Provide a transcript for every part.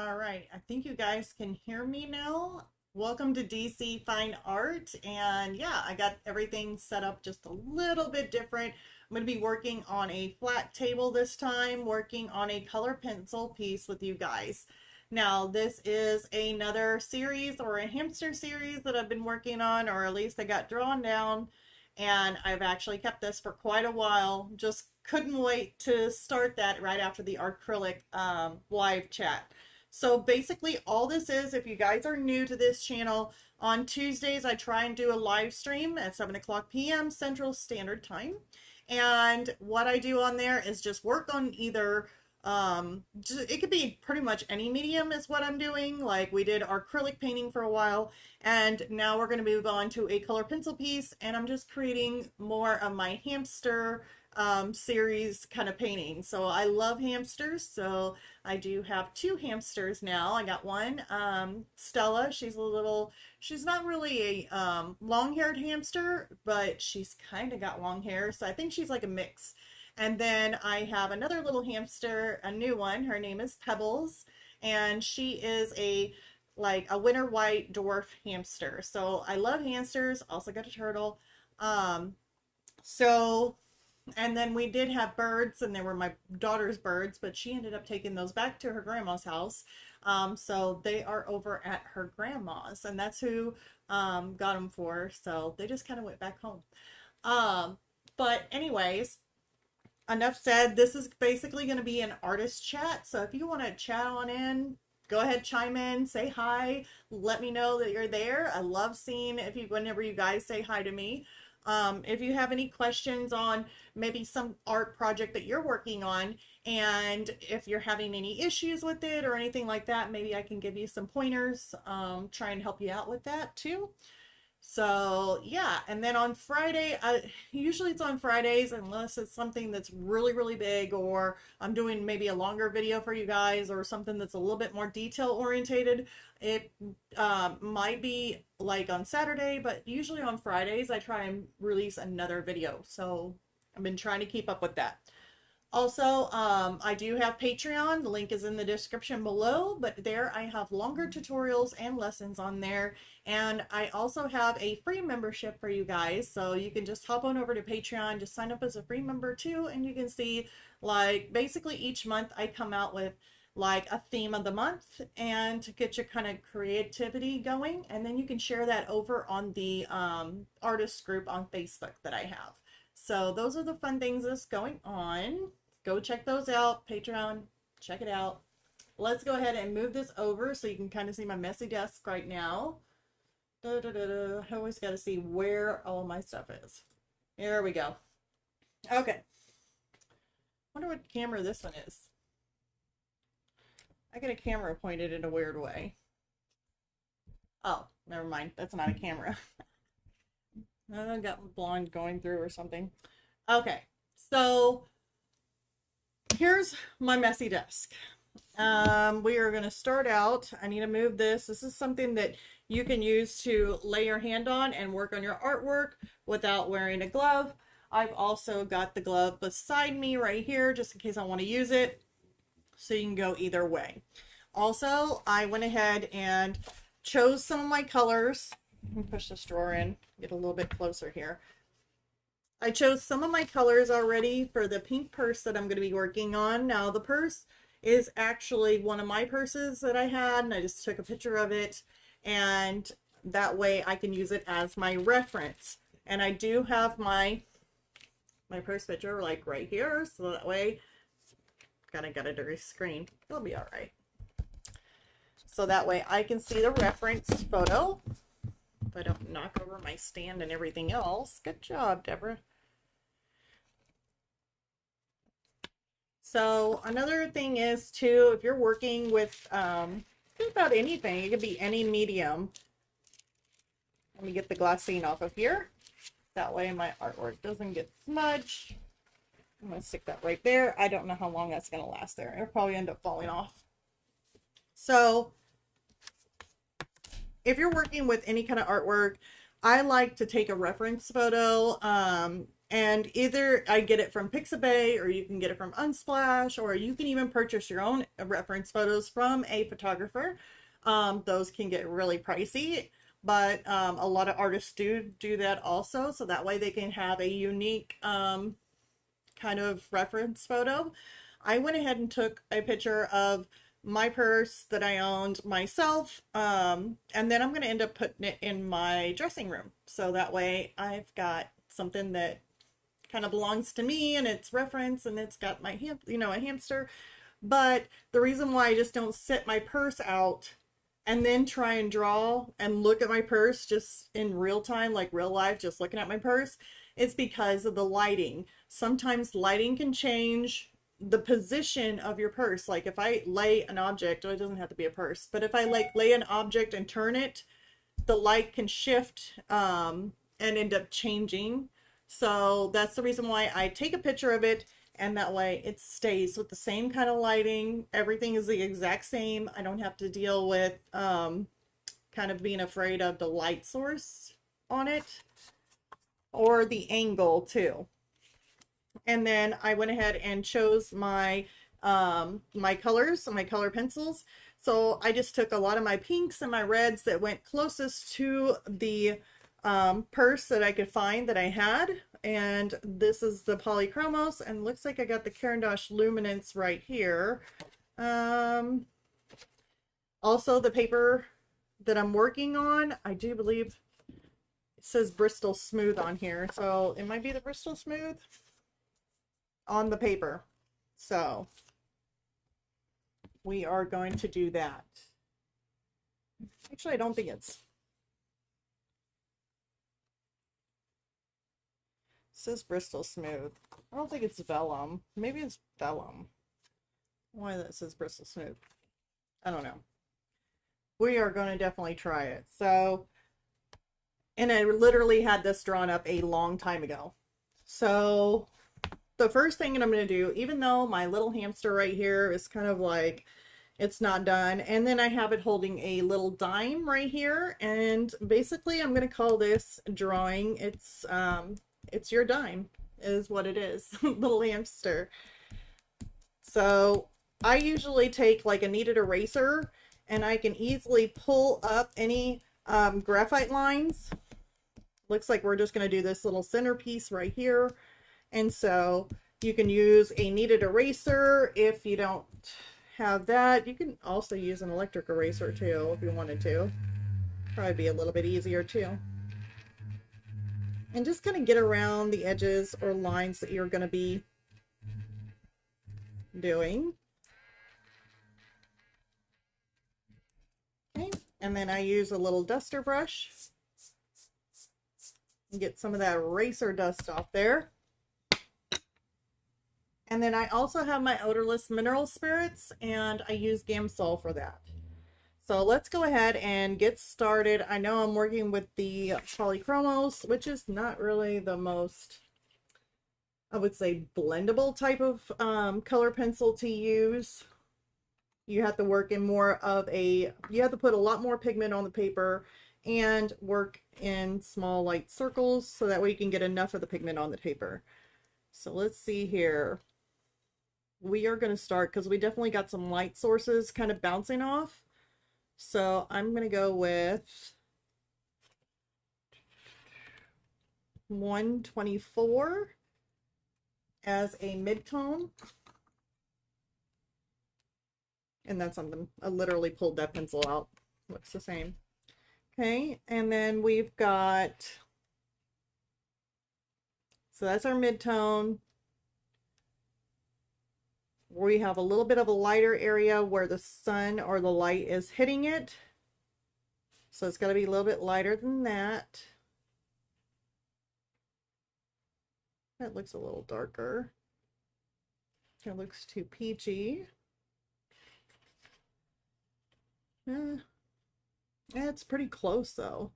All right, I think you guys can hear me now. Welcome to DC Fine Art. And yeah, I got everything set up just a little bit different. I'm going to be working on a flat table this time, working on a color pencil piece with you guys. Now, this is another series or a hamster series that I've been working on, or at least I got drawn down. And I've actually kept this for quite a while. Just couldn't wait to start that right after the acrylic live chat. So basically all this is, if you guys are new to this channel, on Tuesdays I try and do a live stream at 7 o'clock p.m. Central Standard Time. And what I do on there is just work on either, it could be pretty much any medium is what I'm doing. Like we did acrylic painting for a while, and now we're going to move on to a color pencil piece, and I'm just creating more of my hamster series kind of painting. So I love hamsters, so I do have two hamsters now. I got one, Stella. She's not really a long-haired hamster, but she's kind of got long hair, so I think she's like a mix. And then I have another little hamster, a new one. Her name is Pebbles, and she is like a winter white dwarf hamster. So I love hamsters. Also got a turtle. So and then we did have birds, and they were my daughter's birds, but she ended up taking those back to her grandma's house. So they are over at her grandma's, and that's who got them for. So they just kind of went back home. But anyways, enough said. This is basically going to be an artist chat. So if you want to chat on in, go ahead, chime in, say hi, let me know that you're there. I love seeing whenever you guys say hi to me. If you have any questions on maybe some art project that you're working on, and if you're having any issues with it or anything like that, maybe I can give you some pointers, try and help you out with that too. So yeah, and then on Friday, usually it's on Fridays unless it's something that's really, really big, or I'm doing maybe a longer video for you guys, or something that's a little bit more detail orientated. It might be like on Saturday, but usually on Fridays I try and release another video. So I've been trying to keep up with that. Also, I do have Patreon. The link is in the description below, but there I have longer tutorials and lessons on there. And I also have a free membership for you guys. So you can just hop on over to Patreon, just sign up as a free member too, and you can see, like, basically each month I come out with like a theme of the month, and to get your kind of creativity going. And then you can share that over on the artist group on Facebook that I have. So those are the fun things that's going on. Go check those out. Patreon, check it out. Let's go ahead and move this over so you can kind of see my messy desk right now. I always got to see where all my stuff is. Here we go. Okay. Wonder what camera this one is. I got a camera pointed in a weird way. Oh, never mind. That's not a camera. I got blonde going through or something. Okay, so here's my messy desk. We are going to start out. I need to move this. This is something that you can use to lay your hand on and work on your artwork without wearing a glove. I've also got the glove beside me right here just in case I want to use it, so you can go either way. Also, I went ahead and chose some of my colors. Let me push this drawer in, get a little bit closer here. I chose some of my colors already for the pink purse that I'm going to be working on. Now, the purse is actually one of my purses that I had, and I just took a picture of it, and that way I can use it as my reference. And I do have my purse picture like right here, so that way, kind of got a dirty screen. It'll be all right. So that way I can see the reference photo. If I don't knock over my stand and everything else. Good job, Deborah. So another thing is too, if you're working with about anything, it could be any medium. Let me get the glassine off of here. That way my artwork doesn't get smudged. I'm going to stick that right there. I don't know how long that's going to last there. It'll probably end up falling off. So if you're working with any kind of artwork, I like to take a reference photo And either I get it from Pixabay, or you can get it from Unsplash, or you can even purchase your own reference photos from a photographer. Those can get really pricey, but a lot of artists do that also, so that way they can have a unique kind of reference photo. I went ahead and took a picture of my purse that I owned myself, and then I'm going to end up putting it in my dressing room. So that way I've got something that kind of belongs to me and it's reference, and it's got my a hamster. But the reason why I just don't set my purse out and then try and draw and look at my purse just in real time, like real life, just looking at my purse, it's because of the lighting. Sometimes lighting can change the position of your purse. Like if I lay an object, or it doesn't have to be a purse, but if I like lay an object and turn it, the light can shift and end up changing. So that's the reason why I take a picture of it, and that way it stays with the same kind of lighting. Everything is the exact same. I don't have to deal with kind of being afraid of the light source on it, or the angle too. And then I went ahead and chose my my colors, my color pencils. So I just took a lot of my pinks and my reds that went closest to the purse that I could find that I had. And this is the Polychromos, and looks like I got the Caran d'Ache Luminance right here. Also the paper that I'm working on, I do believe it says Bristol Smooth on here. So it might be the Bristol Smooth on the paper. So we are going to do that. Actually, I don't think it says Bristol Smooth. I don't think it's vellum. Maybe it's vellum. Why that says Bristol Smooth? I don't know. We are going to definitely try it. So, and I literally had this drawn up a long time ago. So the first thing that I'm going to do, even though my little hamster right here is kind of like, it's not done, and then I have it holding a little dime right here, and basically I'm going to call this drawing, it's your dime is what it is. Little hamster. So I usually take like a kneaded eraser, and I can easily pull up any graphite lines. Looks like we're just going to do this little centerpiece right here. And so you can use a kneaded eraser. If you don't have that, you can also use an electric eraser too if you wanted to. Probably be a little bit easier too. And just kind of get around the edges or lines that you're going to be doing. Okay, and then I use a little duster brush and get some of that eraser dust off there. And then I also have my odorless mineral spirits, and I use Gamsol for that. So let's go ahead and get started. I know I'm working with the Polychromos, which is not really the most, I would say, blendable type of color pencil to use. You have to work in more of a, you have to put a lot more pigment on the paper and work in small light circles, so that way you can get enough of the pigment on the paper. So let's see here. We are going to start, because we definitely got some light sources kind of bouncing off. So I'm going to go with 124 as a mid-tone. And that's something, I literally pulled that pencil out. Looks the same. Okay, and then we've got, so that's our mid-tone. We have a little bit of a lighter area where the sun or the light is hitting it. So it's got to be a little bit lighter than that. That looks a little darker. It looks too peachy. It's pretty close though.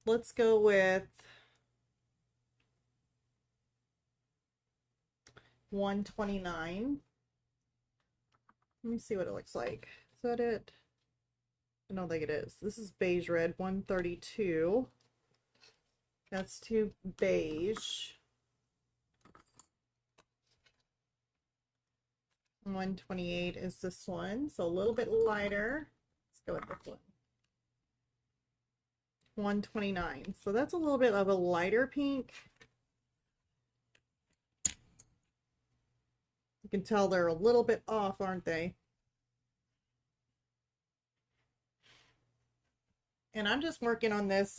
Let's go with 129. Let me see what it looks like. Is that it? I don't think it is. This is beige red, 132. That's too beige. 128 is this one, so a little bit lighter. Let's go with this one. 129. So that's a little bit of a lighter pink. You can tell they're a little bit off, aren't they? And I'm just working on this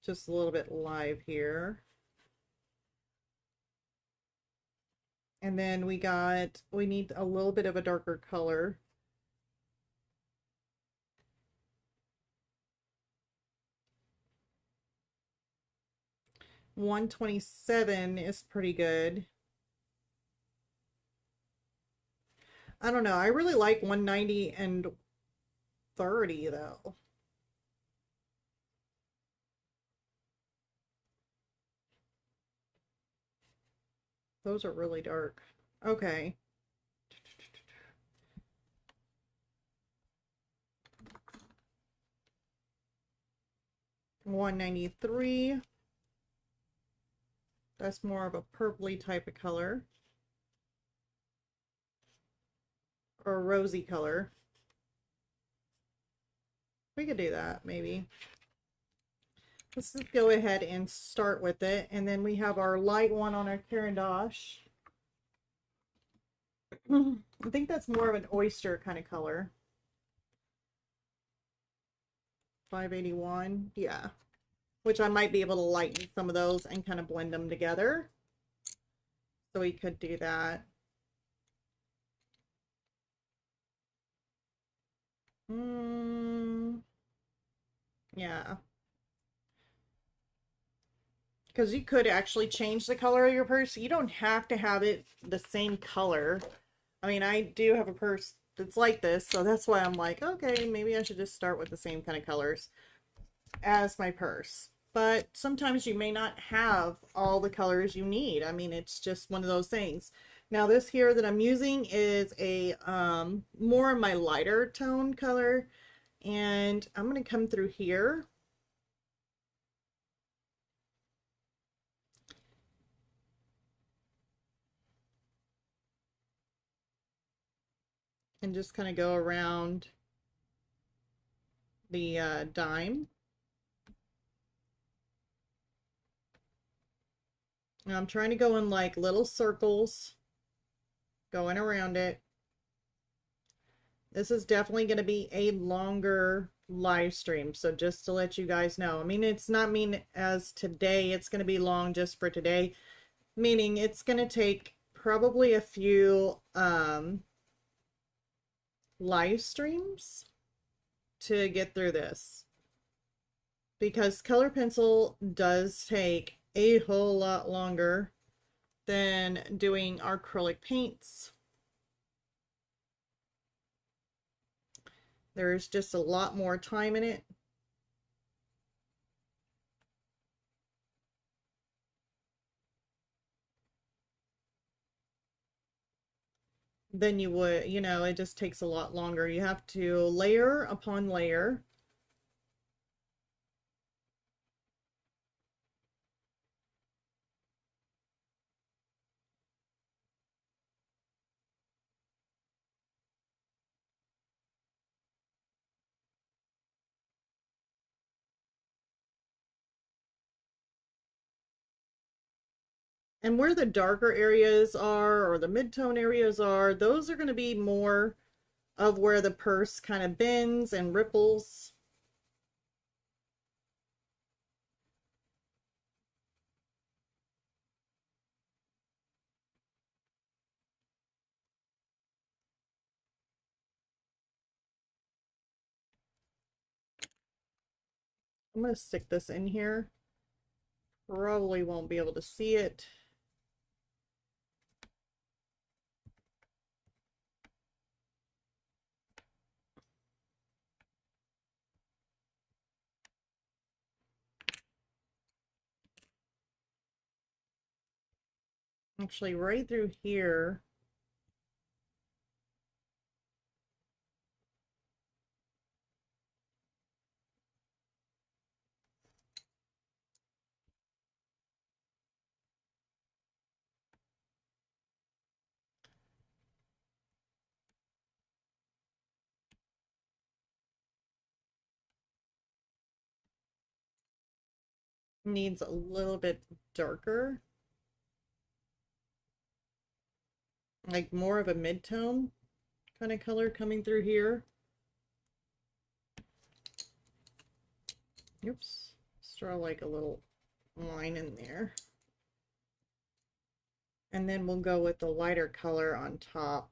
just a little bit live here. And then we need a little bit of a darker color. $127 is pretty good. I don't know. I really like 190 and 30 though. Those are really dark. Okay. $193. That's more of a purpley type of color. Or a rosy color. We could do that, maybe. Let's just go ahead and start with it. And then we have our light one on our Caran d'Ache. I think that's more of an oyster kind of color. 581, yeah. Which I might be able to lighten some of those and kind of blend them together. So we could do that. Yeah. Because you could actually change the color of your purse. You don't have to have it the same color. I mean, I do have a purse that's like this, so that's why I'm like, okay, maybe I should just start with the same kind of colors as my purse. But sometimes you may not have all the colors you need. I mean, it's just one of those things. Now this here that I'm using is a more of my lighter tone color, and I'm going to come through here and just kind of go around the dime. Now I'm trying to go in like little circles going around it. This is definitely going to be a longer live stream, so just to let you guys know. I mean, it's not mean as today it's going to be long just for today, meaning it's going to take probably a few live streams to get through this, because color pencil does take a whole lot longer than doing acrylic paints. There's just a lot more time in it. Than you would, you know, it just takes a lot longer. You have to layer upon layer. And where the darker areas are, or the mid-tone areas are, those are going to be more of where the purse kind of bends and ripples. I'm going to stick this in here. Probably won't be able to see it. Actually, right through here. needs a little bit darker, like more of a mid-tone kind of color coming through here. Oops, let's draw like a little line in there. And then we'll go with the lighter color on top.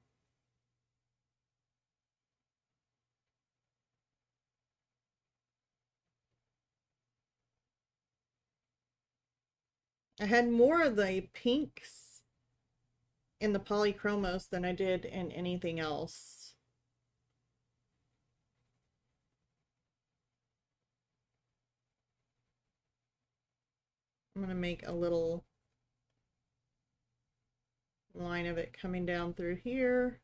I had more of the pinks in the polychromos than I did in anything else. I'm going to make a little line of it coming down through here.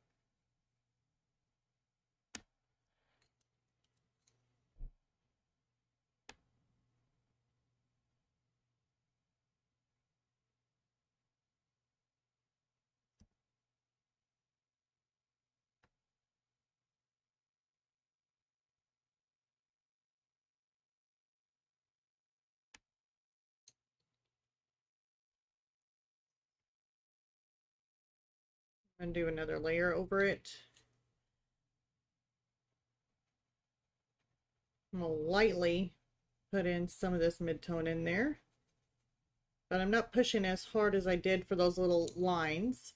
I'm going to do another layer over it. I'm going to lightly put in some of this mid-tone in there, but I'm not pushing as hard as I did for those little lines.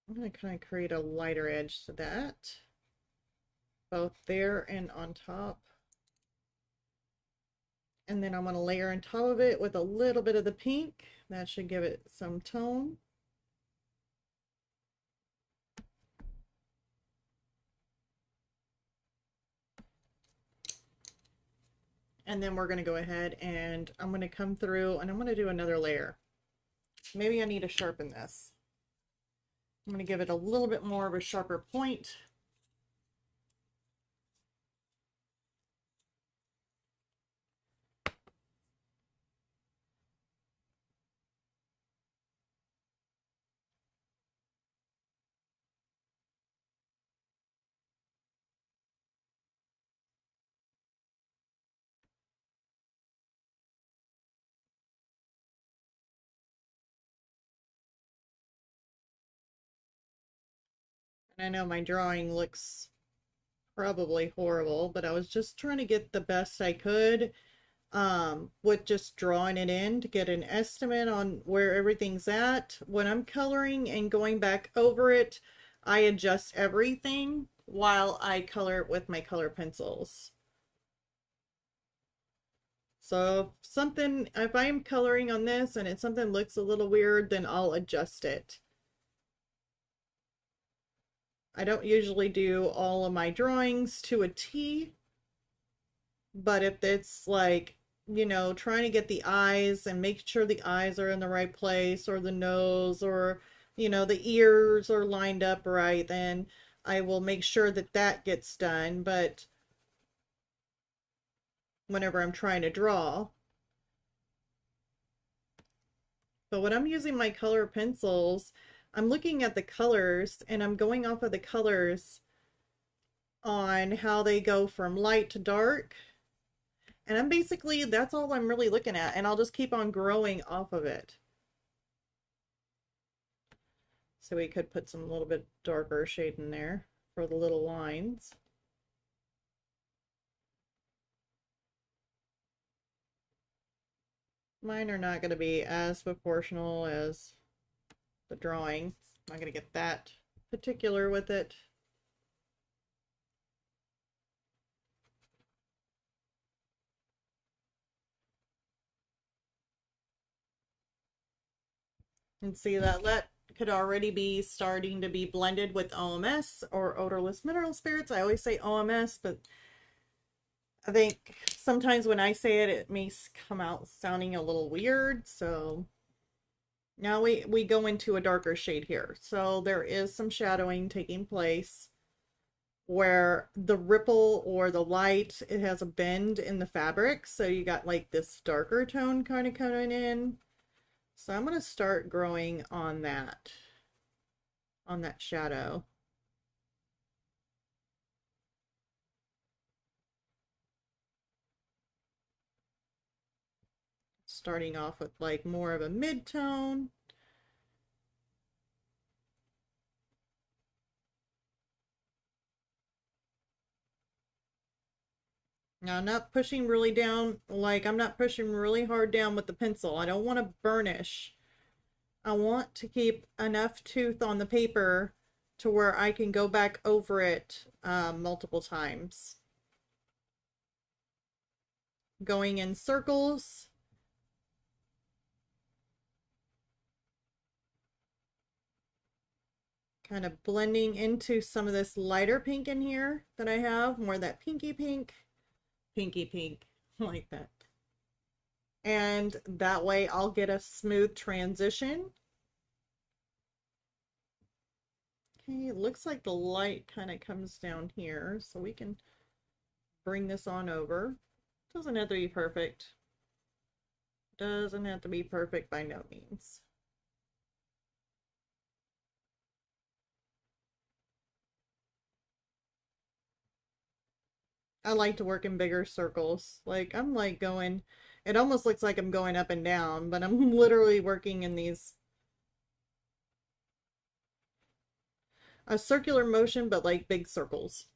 I'm going to kind of create a lighter edge to that, both there and on top. And then I'm going to layer on top of it with a little bit of the pink. That should give it some tone. And then we're going to go ahead and I'm going to come through and I'm going to do another layer. Maybe I need to sharpen this. I'm going to give it a little bit more of a sharper point. And I know my drawing looks probably horrible, but I was just trying to get the best I could with just drawing it in to get an estimate on where everything's at. When I'm coloring and going back over it, I adjust everything while I color it with my color pencils. So if I'm coloring on this and something looks a little weird, then I'll adjust it. I don't usually do all of my drawings to a T, but if it's like, you know, trying to get the eyes and make sure the eyes are in the right place, or the nose, or, you know, the ears are lined up right, then I will make sure that that gets done. But whenever I'm trying to draw, but when I'm using my color pencils, I'm looking at the colors and I'm going off of the colors on how they go from light to dark. And that's all I'm really looking at. And I'll just keep on growing off of it. So we could put some little bit darker shade in there for the little lines. Mine are not going to be as proportional as the drawing. I'm not going to get that particular with it. And see that could already be starting to be blended with OMS, or odorless mineral spirits. I always say OMS, but I think sometimes when I say it, it may come out sounding a little weird. So now we go into a darker shade here. So there is some shadowing taking place where the ripple or the light, it has a bend in the fabric. So you got like this darker tone kind of coming in. So I'm going to start growing on that shadow. starting off with like more of a mid-tone. Now, I'm not pushing really down, like I'm not pushing really hard down with the pencil. I don't want to burnish. I want to keep enough tooth on the paper to where I can go back over it multiple times. Going in circles. Kind of blending into some of this lighter pink in here that I have, more of that pinky pink, like that. And that way I'll get a smooth transition. Okay, it looks like the light kind of comes down here, so we can bring this on over. Doesn't have to be perfect. Doesn't have to be perfect by no means. I like to work in bigger circles. Like, I'm like going, it almost looks like I'm going up and down, but I'm literally working in these, a circular motion, but like big circles.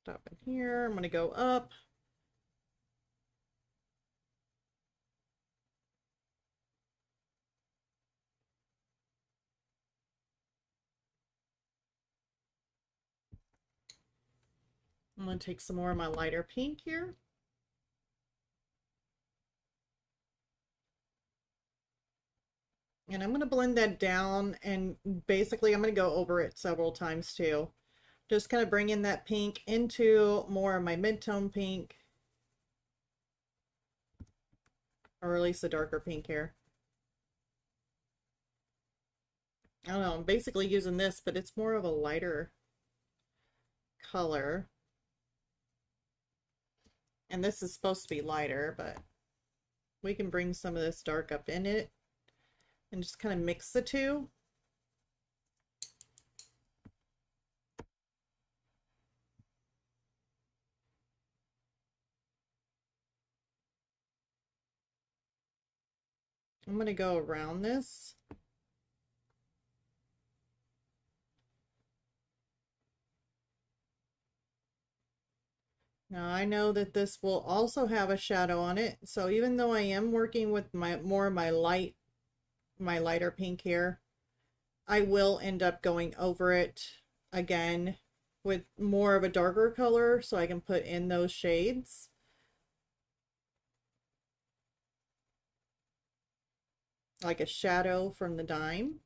Stop in here. I'm going to go up. I'm going to take some more of my lighter pink here. And I'm going to blend that down, and basically I'm going to go over it several times too. Just kind of bring in that pink into more of my mid-tone pink. Or at least a darker pink here. I don't know, I'm basically using this, but it's more of a lighter color. And this is supposed to be lighter, but we can bring some of this dark up in it and just kind of mix the two. I'm going to go around this. Now I know that this will also have a shadow on it, so even though I am working with my my lighter pink here, I will end up going over it again with more of a darker color so I can put in those shades. Like a shadow from the dime.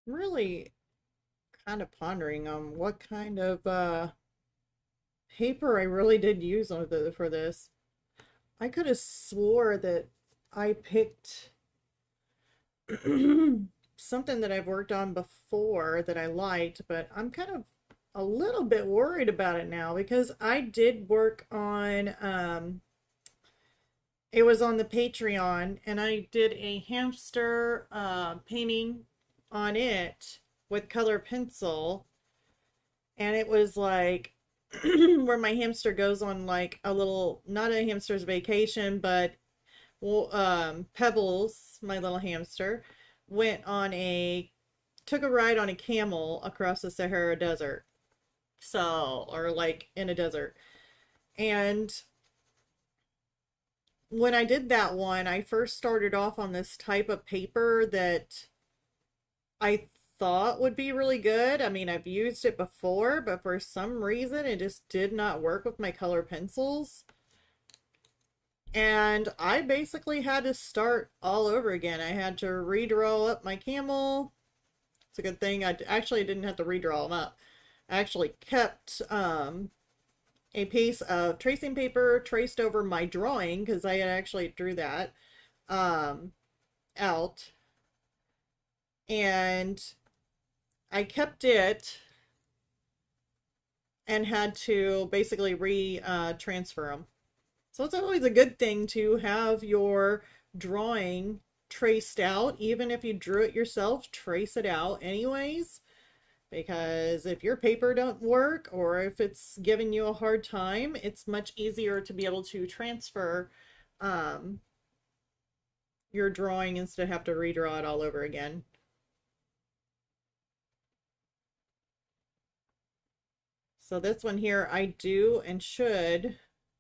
Really kind of pondering on what kind of paper I really did use for this. I could have swore that I picked something that I've worked on before that I liked, but I'm kind of a little bit worried about it now because I did work on it was on the Patreon, and I did a hamster painting on it with color pencil, and it was like where my hamster goes on like a little, not a hamster's vacation, but Pebbles, my little hamster, went on took a ride on a camel across the Sahara Desert. So, or like in a desert. And when I did that one, I first started off on this type of paper that I thought would be really good. I mean, I've used it before, but for some reason it just did not work with my color pencils. And I basically had to start all over again. I had to redraw up my camel. It's a good thing I actually didn't have to redraw them up. I actually kept a piece of tracing paper traced over my drawing because I had actually drew that um, out, and I kept it and had to basically transfer them. So it's always a good thing to have your drawing traced out, even if you drew it yourself, trace it out anyways, because if your paper don't work or if it's giving you a hard time, it's much easier to be able to transfer um, your drawing instead of have to redraw it all over again. So this one here, I do and should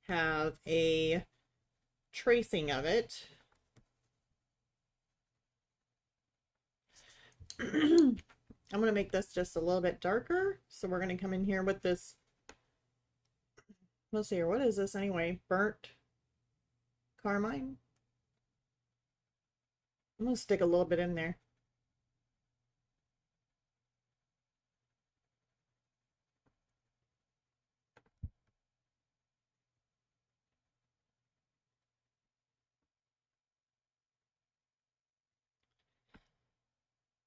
have a tracing of it. I'm going to make this just a little bit darker. So we're going to come in here with this. Let's see here. What is this anyway? Burnt carmine. I'm going to stick a little bit in there.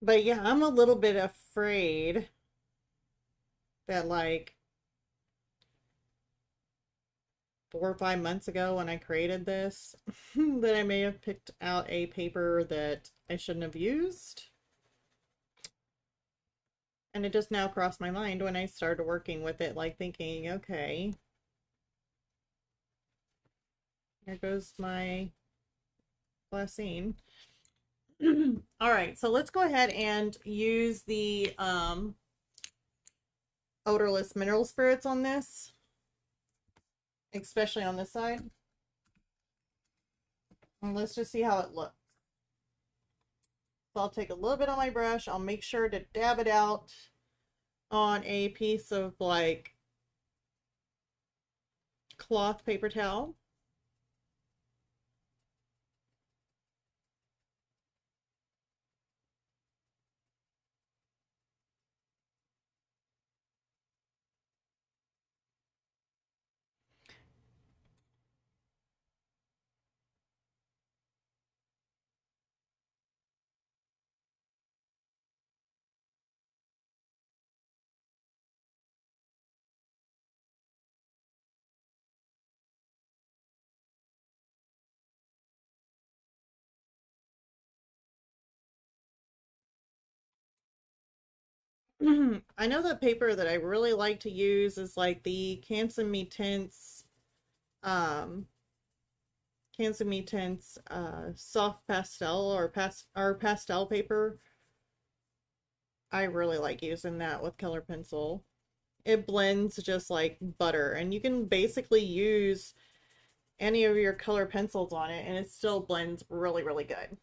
But yeah, I'm a little bit afraid that like 4 or 5 months ago when I created this, that I may have picked out a paper that I shouldn't have used. And it just now crossed my mind when I started working with it, like thinking, okay, there goes my glassine. All right, so let's go ahead and use the odorless mineral spirits on this, especially on this side. And let's just see how it looks. So I'll take a little bit on my brush. I'll make sure to dab it out on a piece of like cloth paper towel. I know the paper that I really like to use is like the Cansome Tints, um, Cansome Tints soft pastel or pastel paper. I really like using that with color pencil. It blends just like butter, and you can basically use any of your color pencils on it, and it still blends really, really good.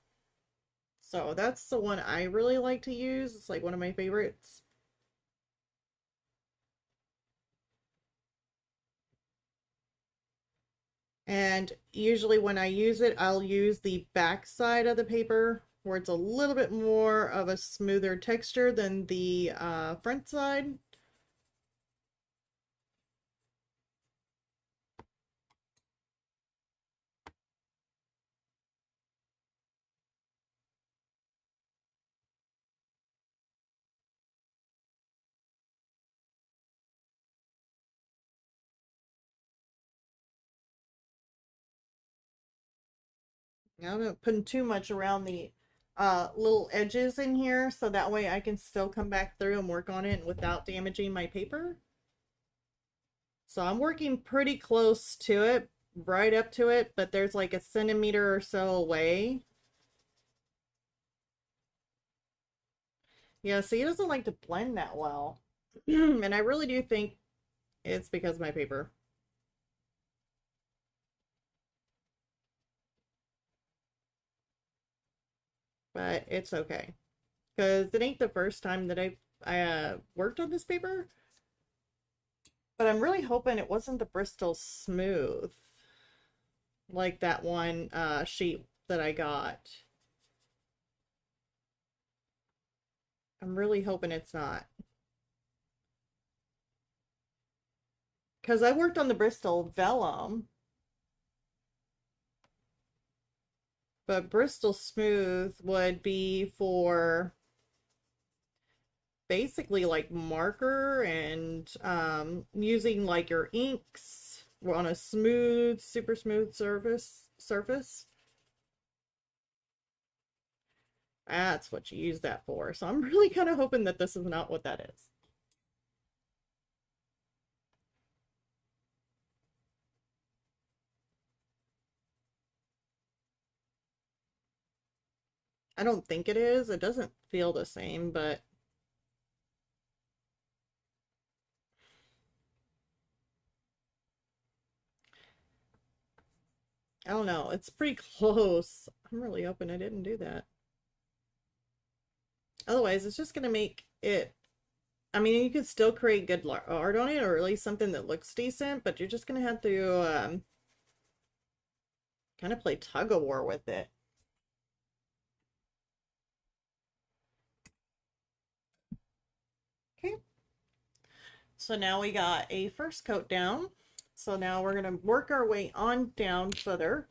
So that's the one I really like to use. It's like one of my favorites. And usually when I use it, I'll use the back side of the paper where it's a little bit more of a smoother texture than the front side. Now, I'm not putting too much around the little edges in here so that way I can still come back through and work on it without damaging my paper. So I'm working pretty close to it, right up to it, but there's like a centimeter or so away. Yeah, see, it doesn't like to blend that well. And I really do think it's because of my paper. But it's okay. Because it ain't the first time that I worked on this paper. But I'm really hoping it wasn't the Bristol Smooth. like that one sheet that I got. I'm really hoping it's not. Because I worked on the Bristol Vellum, but Bristol Smooth would be for basically like marker and using like your inks on a smooth, super smooth surface. That's what you use that for. So I'm really kind of hoping that this is not what that is. I don't think it is. It doesn't feel the same, but I don't know. It's pretty close. I'm really hoping I didn't do that. Otherwise, it's just going to make it. I mean, you could still create good art on it, or at least something that looks decent, but you're just going to have to kind of play tug of war with it. Okay. So now we got a first coat down. So now we're going to work our way on down further.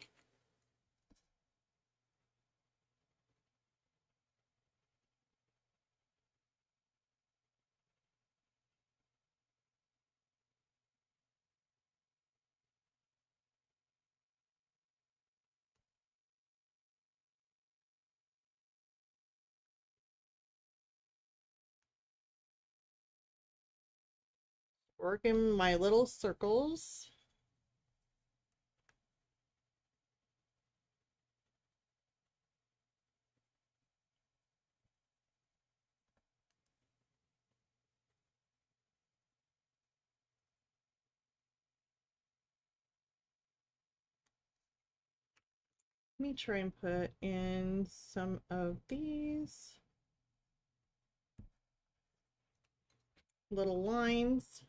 Working my little circles. Let me try and put in some of these little lines.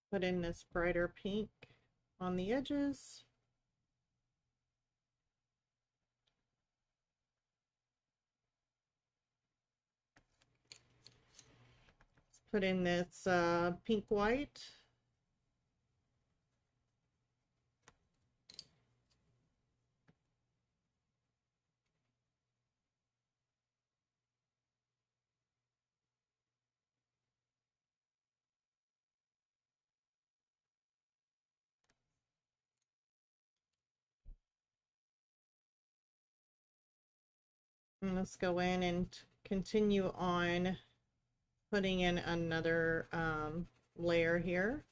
Put in this brighter pink on the edges. Let's put in this pink white. And let's go in and continue on putting in another layer here.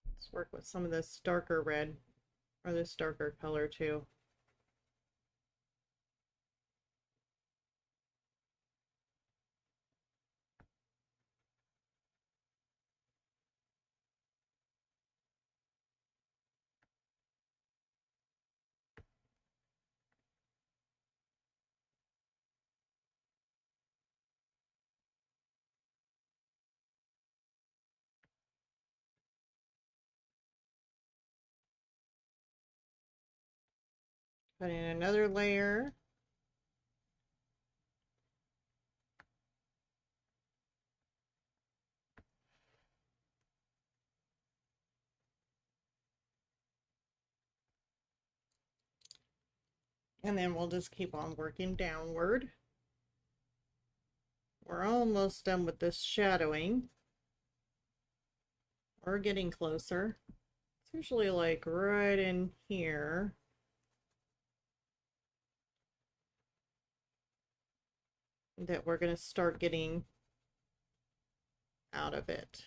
Let's work with some of this darker red or this darker color too. Put in another layer. And then we'll just keep on working downward. We're almost done with this shadowing. We're getting closer. It's usually like right in here. That we're going to start getting out of it.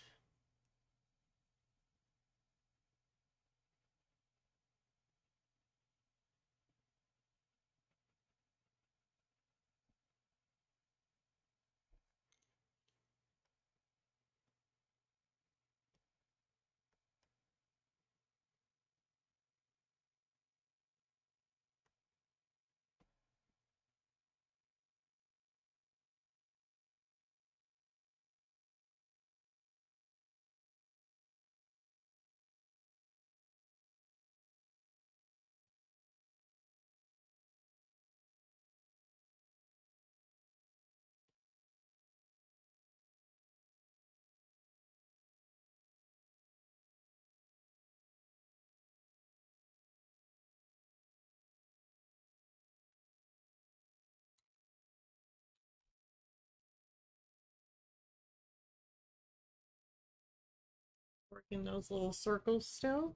Working those little circles still.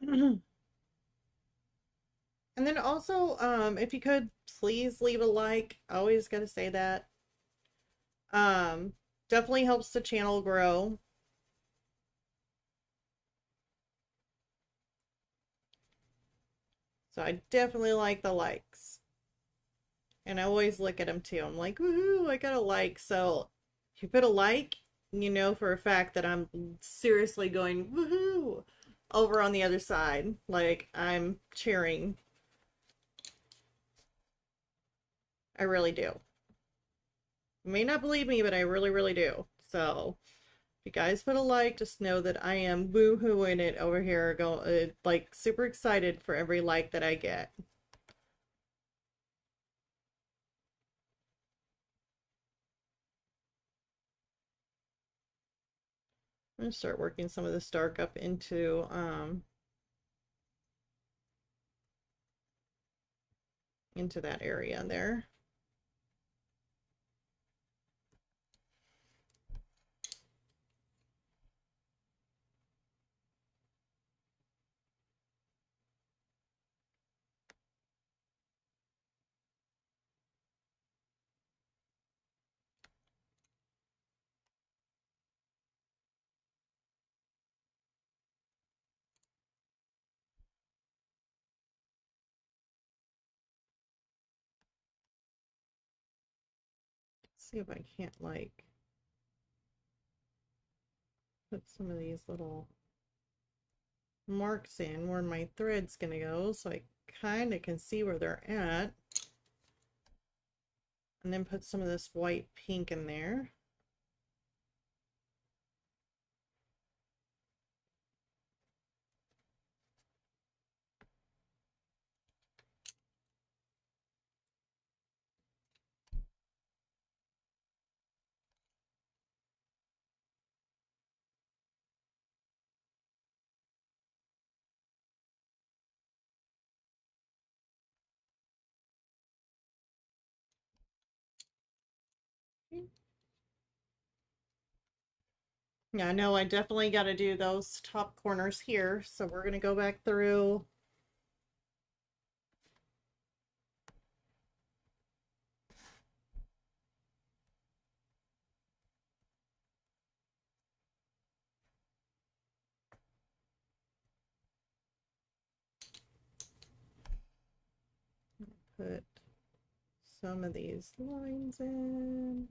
And then also, if you could please leave a like. I always gotta say that. Um, Definitely helps the channel grow. So I definitely like the likes. And I always look at them too. I'm like, woohoo, I got a like. So if you put a like, you know for a fact that I'm seriously going woohoo over on the other side. Like I'm cheering. I really do. You may not believe me, but I really, really do. So if you guys put a like, just know that I am woohooing it over here, like super excited for every like that I get. I'm gonna start working some of this dark up into that area there. See if I can't like put some of these little marks in where my thread's gonna go so I kind of can see where they're at. And then put some of this white pink in there. Yeah, I know I definitely got to do those top corners here. So we're going to go back through. Put some of these lines in.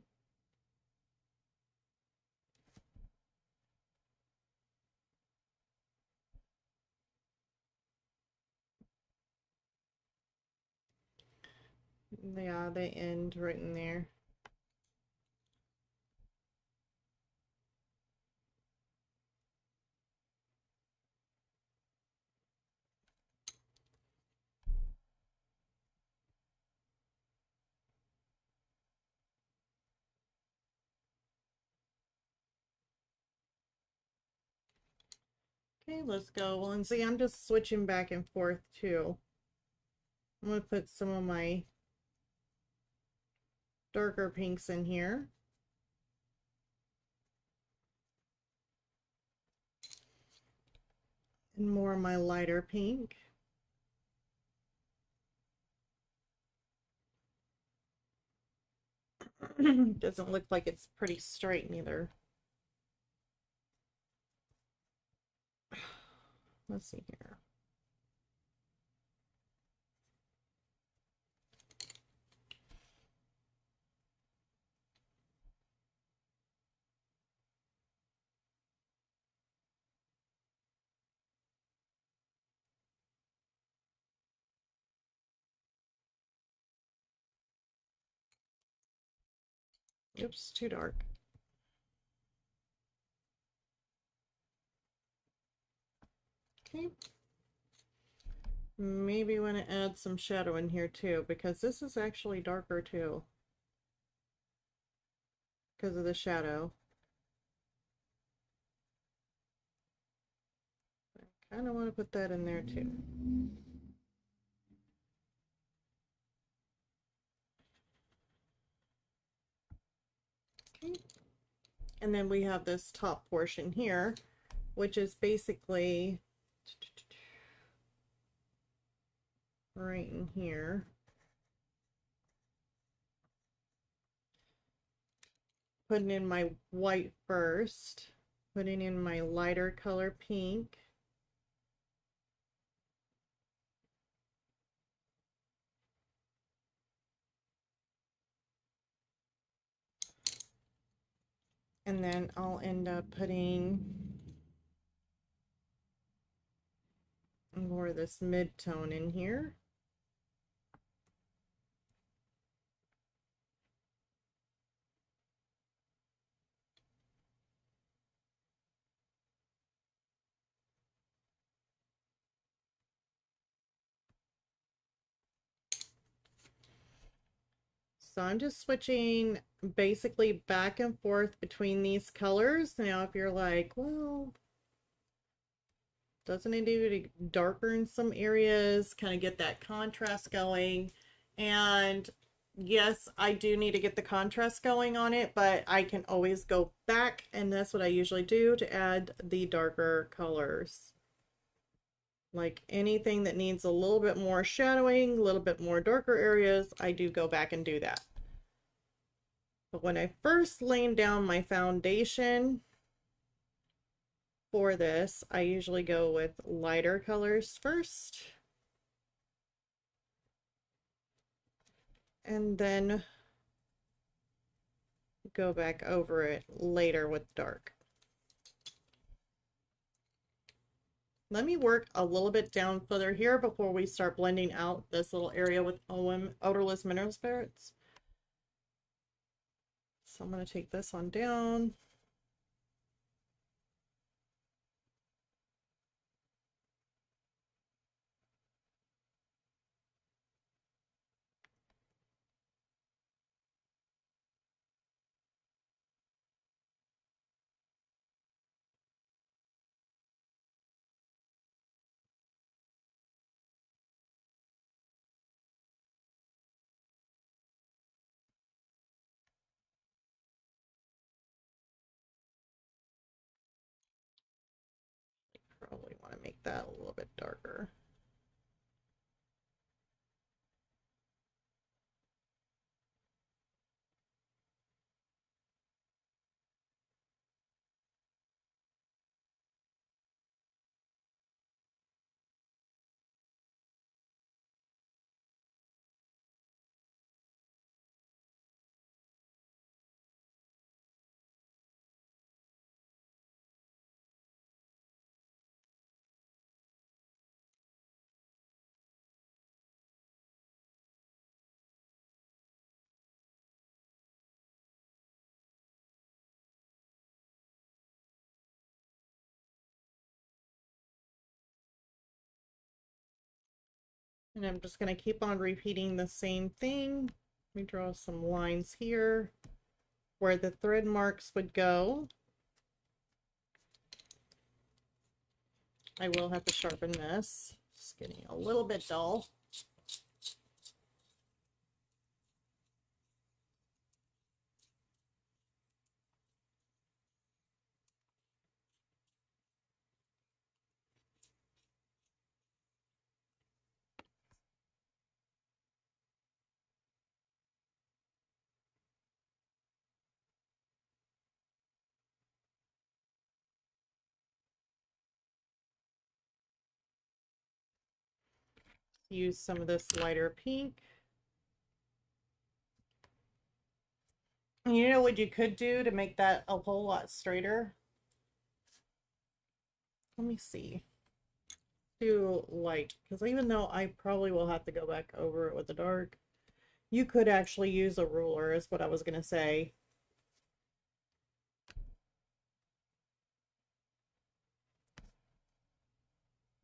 Yeah, they end right in there. Okay, let's go. Well, and see, I'm just switching back and forth too. I'm going to put some of my darker pinks in here. And more of my lighter pink. Doesn't look like it's pretty straight neither. Let's see here. Oops, too dark. Okay. Maybe want to add some shadow in here too, because this is actually darker too. Because of the shadow. I kind of want to put that in there too. Okay. And then we have this top portion here, which is basically right in here. Putting in my white first, putting in my lighter color pink. And then I'll end up putting more of this mid-tone in here. So I'm just switching basically back and forth between these colors. Now, if you're like, well, doesn't it need to be darker in some areas, kind of get that contrast going? And yes, I do need to get the contrast going on it, but I can always go back, and that's what I usually do to add the darker colors. Like anything that needs a little bit more shadowing, a little bit more darker areas, I do go back and do that. But when I first laid down my foundation for this, I usually go with lighter colors first. And then go back over it later with dark. Let me work a little bit down further here before we start blending out this little area with odorless mineral spirits. So I'm going to take this one down. Probably want to make that a little bit darker. And I'm just going to keep on repeating the same thing. Let me draw some lines here where the thread marks would go. I will have to sharpen this. It's getting a little bit dull. Use some of this lighter pink. And you know what you could do to make that a whole lot straighter? Let me see. Do light, because even though I probably will have to go back over it with the dark, you could actually use a ruler, is what I was going to say.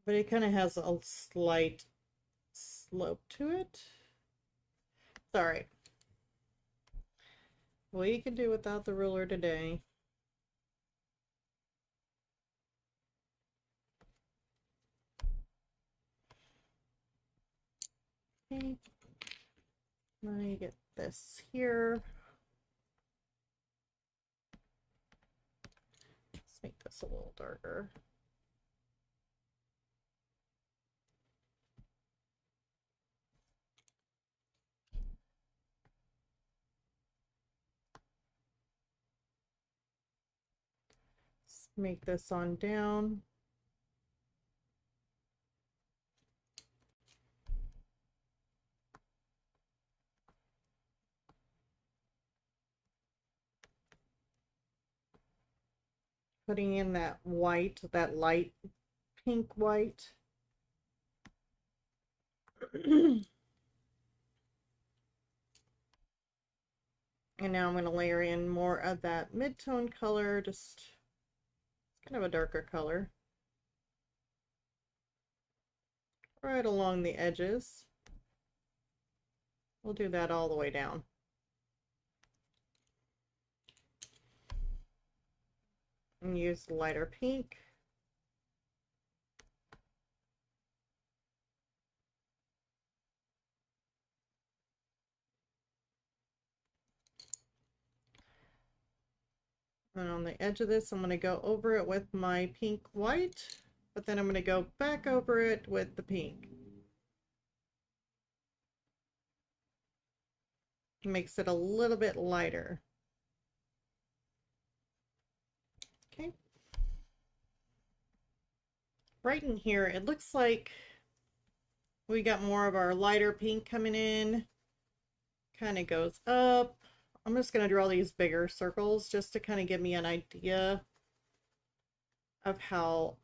But it kind of has a slight slope to it. It's all right. We can do without the ruler today. Okay. Let me get this here. Let's make this a little darker. Let's make this on down. Putting in that white, that light pink white. And now I'm going to layer in more of that mid-tone color, just kind of a darker color. Right along the edges. We'll do that all the way down. And use lighter pink. And on the edge of this, I'm going to go over it with my pink white, but then I'm going to go back over it with the pink. Makes it a little bit lighter. Okay. Right in here, it looks like we got more of our lighter pink coming in. Kind of goes up. I'm just going to draw these bigger circles just to kind of give me an idea of how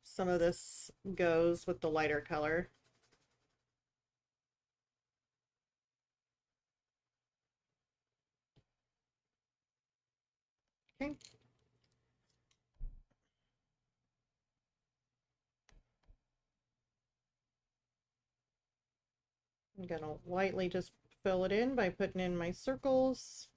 some of this goes with the lighter color. Okay. I'm going to lightly just fill it in by putting in my circles.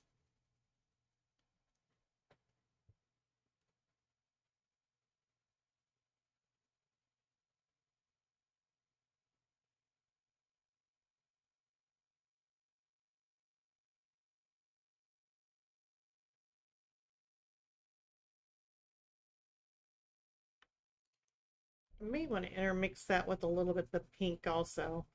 You may want to intermix that with a little bit of pink also.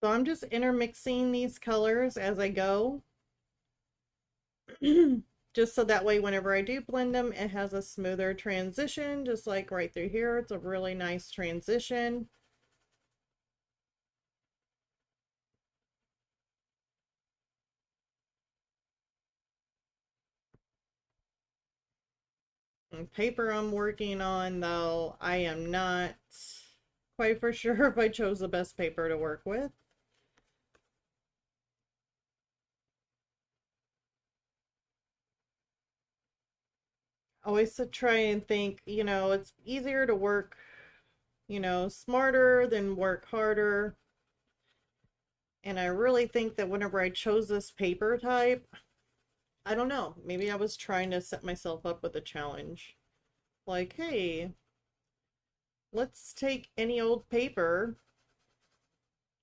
So I'm just intermixing these colors as I go. Just so that way whenever I do blend them, it has a smoother transition, just like right through here. It's a really nice transition. And paper I'm working on, though, I am not quite for sure if I chose the best paper to work with. Always to try and think, you know, it's easier to work, you know, smarter than work harder. And I really think that whenever I chose this paper type, I don't know, maybe I was trying to set myself up with a challenge. Like, hey, let's take any old paper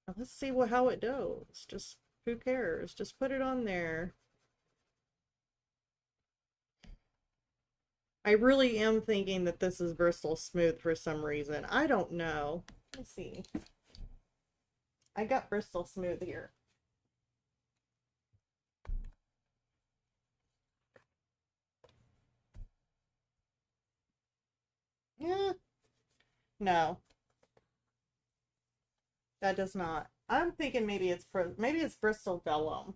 and let's see how it goes. Just Who cares? Just put it on there. I really am thinking that this is Bristol Smooth for some reason. I don't know. Let's see. I got Bristol Smooth here. Yeah. No, that does not. I'm thinking maybe it's Bristol Vellum.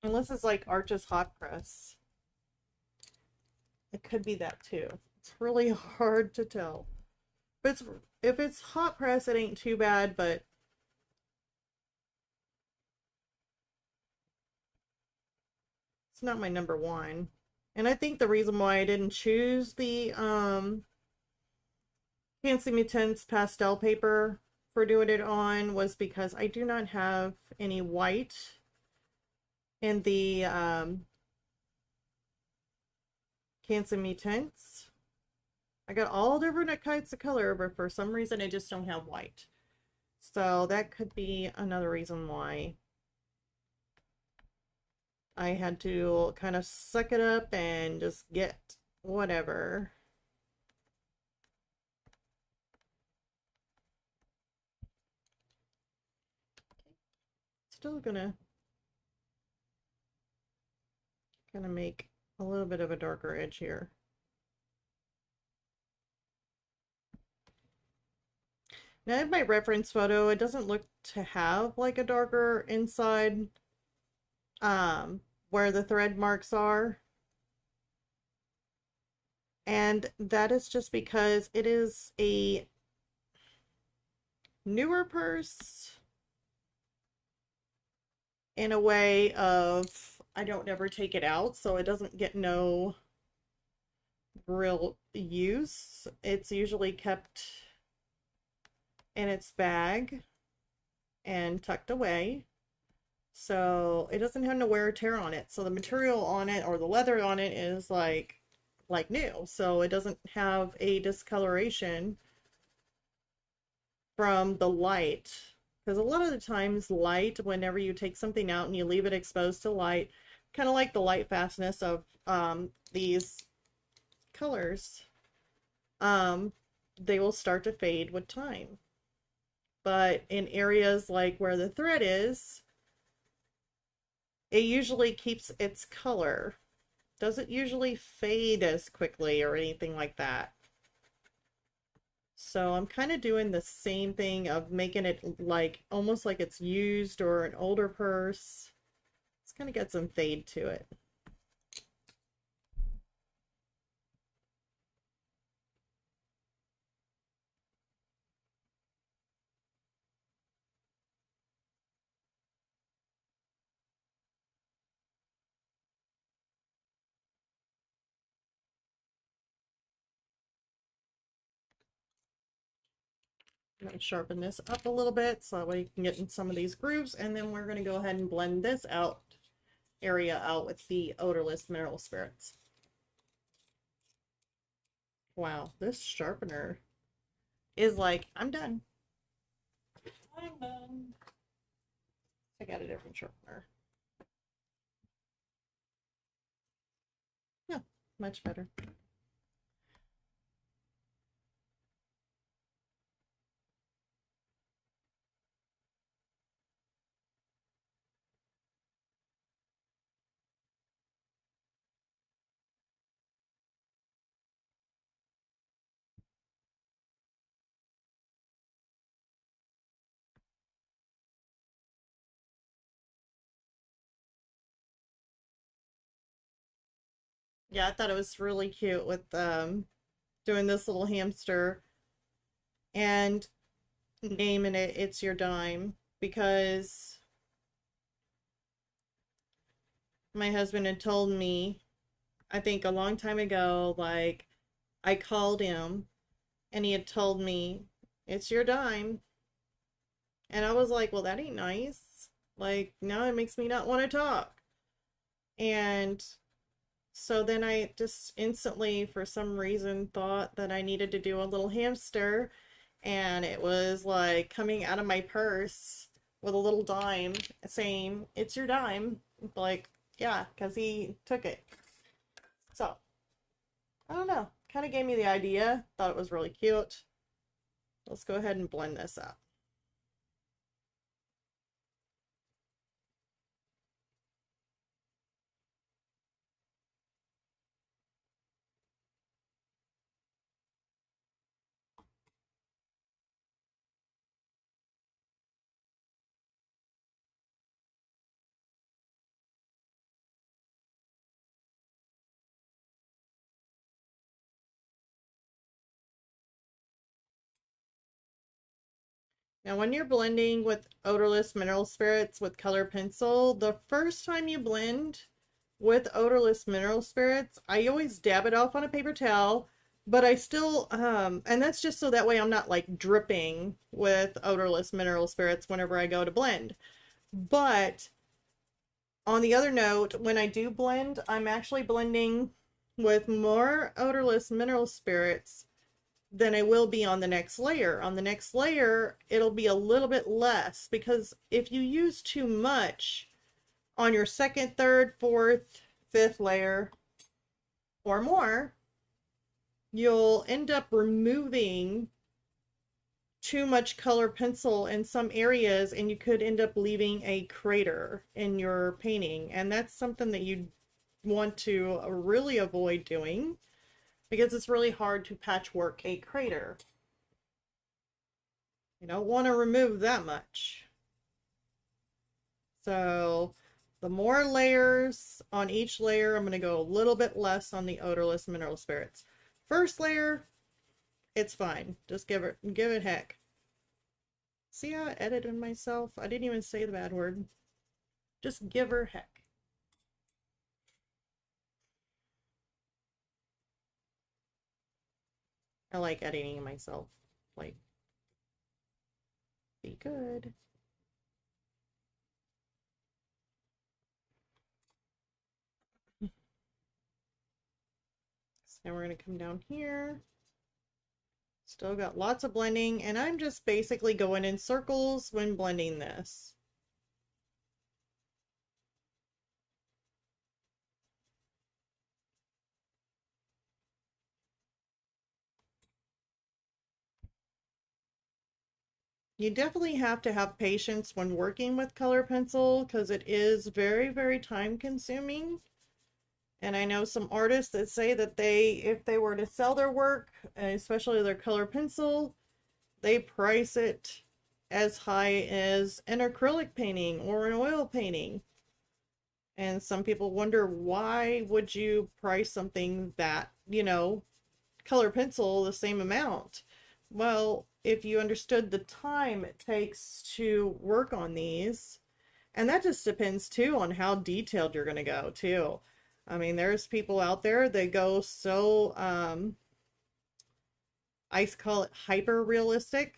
Unless it's like Arches Hot Press. It could be that too. It's really hard to tell. But if it's hot press, it ain't too bad, but it's not my number one. And I think the reason why I didn't choose the Fancy Mutants pastel paper for doing it on was because I do not have any white in the Fancy Mutants. I got all different kinds of color, but for some reason I just don't have white. So that could be another reason why I had to kind of suck it up and just get whatever. Still gonna make a little bit of a darker edge here. Now I have my reference photo. It doesn't look to have like a darker inside where the thread marks are. And that is just because it is a newer purse in a way of I don't ever take it out, so it doesn't get no real use. It's usually kept in its bag and tucked away, so it doesn't have no wear or tear on it. So the material on it, or the leather on it, is like new, so it doesn't have a discoloration from the light. Because a lot of the times light, whenever you take something out and you leave it exposed to light, kind of like the light fastness of these colors, they will start to fade with time. But in areas like where the thread is, it usually keeps its color. Doesn't usually fade as quickly or anything like that. So I'm kind of doing the same thing of making it like almost like it's used or an older purse. It's kind of got some fade to it. I'm going to sharpen this up a little bit so that way you can get in some of these grooves, and then we're going to go ahead and blend this area out with the odorless mineral spirits. Wow, this sharpener is like, I'm done. I'm done. I got a different sharpener. Yeah, much better. Yeah, I thought it was really cute with doing this little hamster and naming it It's Your Dime, because my husband had told me, I think a long time ago, like I called him and he had told me, It's your dime. And I was like, well, that ain't nice. Like, now it makes me not want to talk. And so then I just instantly, for some reason, thought that I needed to do a little hamster. and it was like coming out of my purse with a little dime saying, "It's your dime." Like, yeah, because he took it. So, I don't know. Kind of gave me the idea. Thought it was really cute. Let's go ahead and blend this up. Now, when you're blending with odorless mineral spirits with color pencil, the first time you blend with odorless mineral spirits, I always dab it off on a paper towel, but I still, and that's just so that way I'm not like dripping with odorless mineral spirits whenever I go to blend. But on the other note, when I do blend, I'm actually blending with more odorless mineral spirits than I will be on the next layer. On the next layer, it'll be a little bit less because if you use too much on your second, third, fourth, fifth layer or more, you'll end up removing too much color pencil in some areas and you could end up leaving a crater in your painting. And that's something that you want to really avoid doing because it's really hard to patchwork a crater. You don't want to remove that much. So the more layers on each layer, I'm going to go a little bit less on the odorless mineral spirits. First layer, it's fine. Just give it heck. See how I edited myself? I didn't even say the bad word. Just give her heck. I like editing myself. Like, be good. So now we're going to come down here. Still got lots of blending, and I'm just basically going in circles when blending this. You definitely have to have patience when working with color pencil because it is very, very time consuming. And I know some artists that say that if they were to sell their work, especially their color pencil, they price it as high as an acrylic painting or an oil painting. And some people wonder why would you price something that, color pencil the same amount? Well, if you understood the time it takes to work on these, and that just depends too on how detailed you're going to go too. I mean, there's people out there that go so, I call it hyper realistic.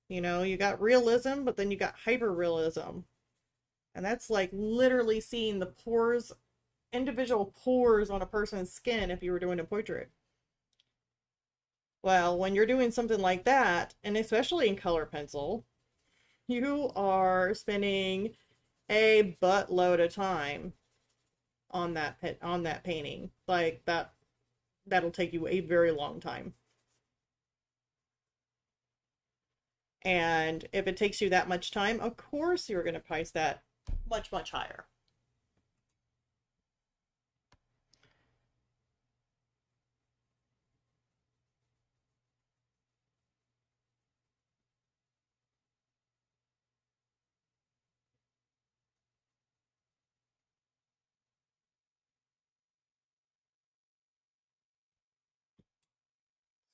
You got realism, but then you got hyper realism. And that's like literally seeing the pores, individual pores on a person's skin if you were doing a portrait. Well, when you're doing something like that, and especially in color pencil, you are spending a buttload of time on that painting. Like that'll take you a very long time. And if it takes you that much time, of course you're going to price that much, much higher.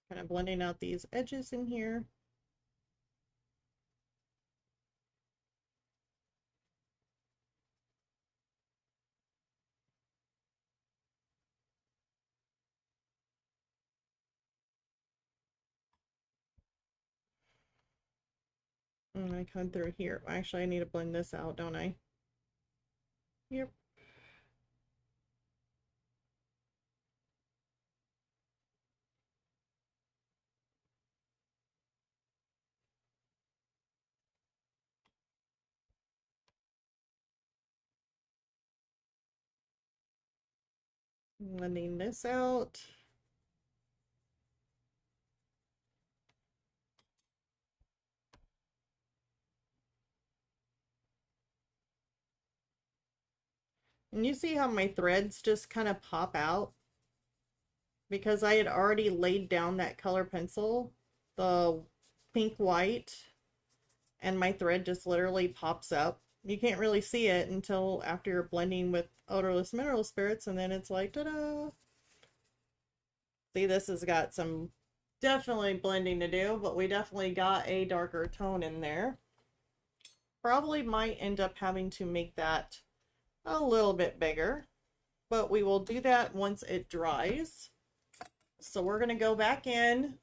Kind of blending out these edges in here. And I come through here. Actually, I need to blend this out, don't I? Yep. Blending this out. And you see how my threads just kind of pop out? Because I had already laid down that color pencil, the pink white, and my thread just literally pops up. You can't really see it until after you're blending with odorless mineral spirits, and then it's like, ta-da! See, this has got some definitely blending to do, but we definitely got a darker tone in there. Probably might end up having to make that a little bit bigger, but we will do that once it dries. So we're going to go back in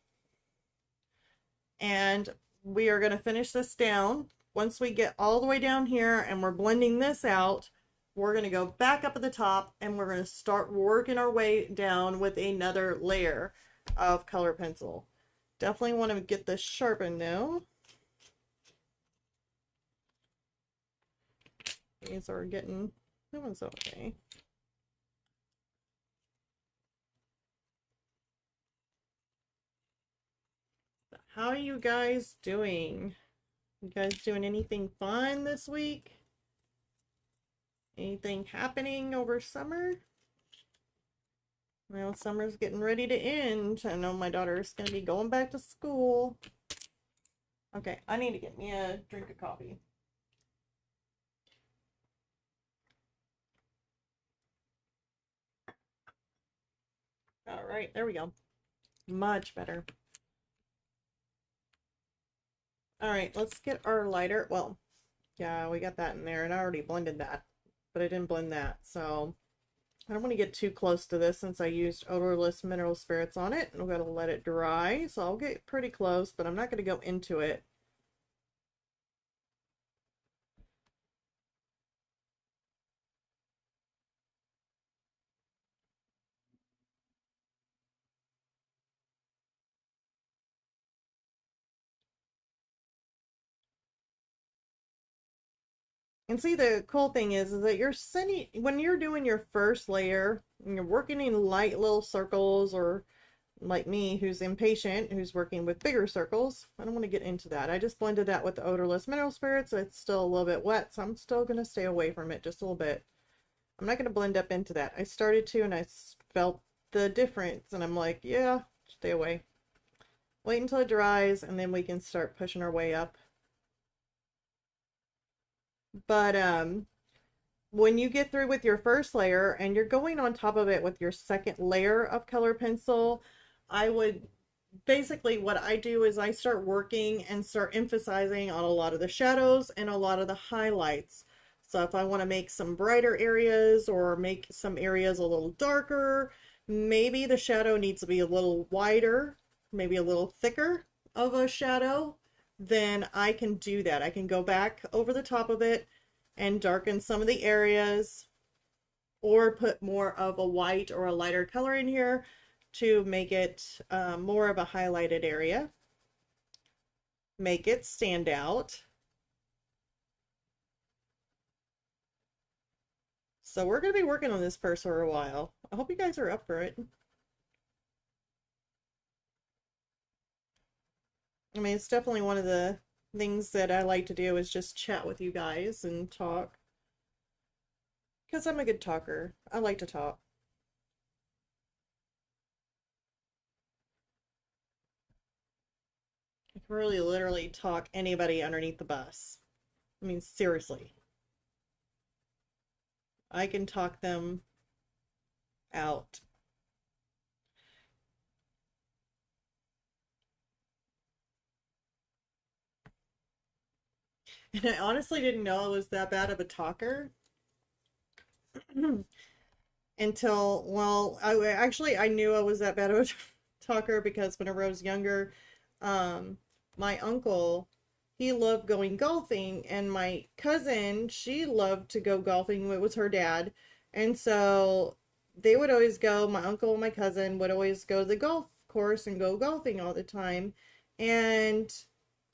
and we are going to finish this down. Once we get all the way down here and we're blending this out, we're going to go back up at the top and we're going to start working our way down with another layer of color pencil. Definitely want to get this sharpened now. These are getting, that one's okay. How are you guys doing? You guys doing anything fun this week? Anything happening over summer? Well, summer's getting ready to end. I know my daughter's going to be going back to school. Okay, I need to get me a drink of coffee. All right, there we go. Much better. All right, let's get our lighter. Well, yeah, we got that in there, and I already blended that, but I didn't blend that, so I don't want to get too close to this since I used odorless mineral spirits on it. I'm going to let it dry, so I'll get pretty close, but I'm not going to go into it. And see, the cool thing is that you're sending, when you're doing your first layer, and you're working in light little circles, or like me, who's impatient, who's working with bigger circles. I don't want to get into that. I just blended that with the odorless mineral spirits. It's still a little bit wet, so I'm still going to stay away from it just a little bit. I'm not going to blend up into that. I started to, and I felt the difference, and I'm like, yeah, stay away. Wait until it dries, and then we can start pushing our way up. But when you get through with your first layer and you're going on top of it with your second layer of color pencil, I would basically, what I do is I start working and start emphasizing on a lot of the shadows and a lot of the highlights. So if I want to make some brighter areas or make some areas a little darker, maybe the shadow needs to be a little wider, maybe a little thicker of a shadow, then I can do that. I can go back over the top of it and darken some of the areas, or put more of a white or a lighter color in here to make it more of a highlighted area, make it stand out. So we're going to be working on this purse for a while. I hope you guys are up for it. I mean, it's definitely one of the things that I like to do is just chat with you guys and talk. Because I'm a good talker. I like to talk. I can really literally talk anybody underneath the bus. I mean, seriously. I can talk them out. And I honestly didn't know I was that bad of a talker until, well, I knew I was that bad of a talker because whenever I was younger, um, my uncle, he loved going golfing, and my cousin, she loved to go golfing. It was her dad. And so they would always go, my uncle and my cousin would always go to the golf course and go golfing all the time. And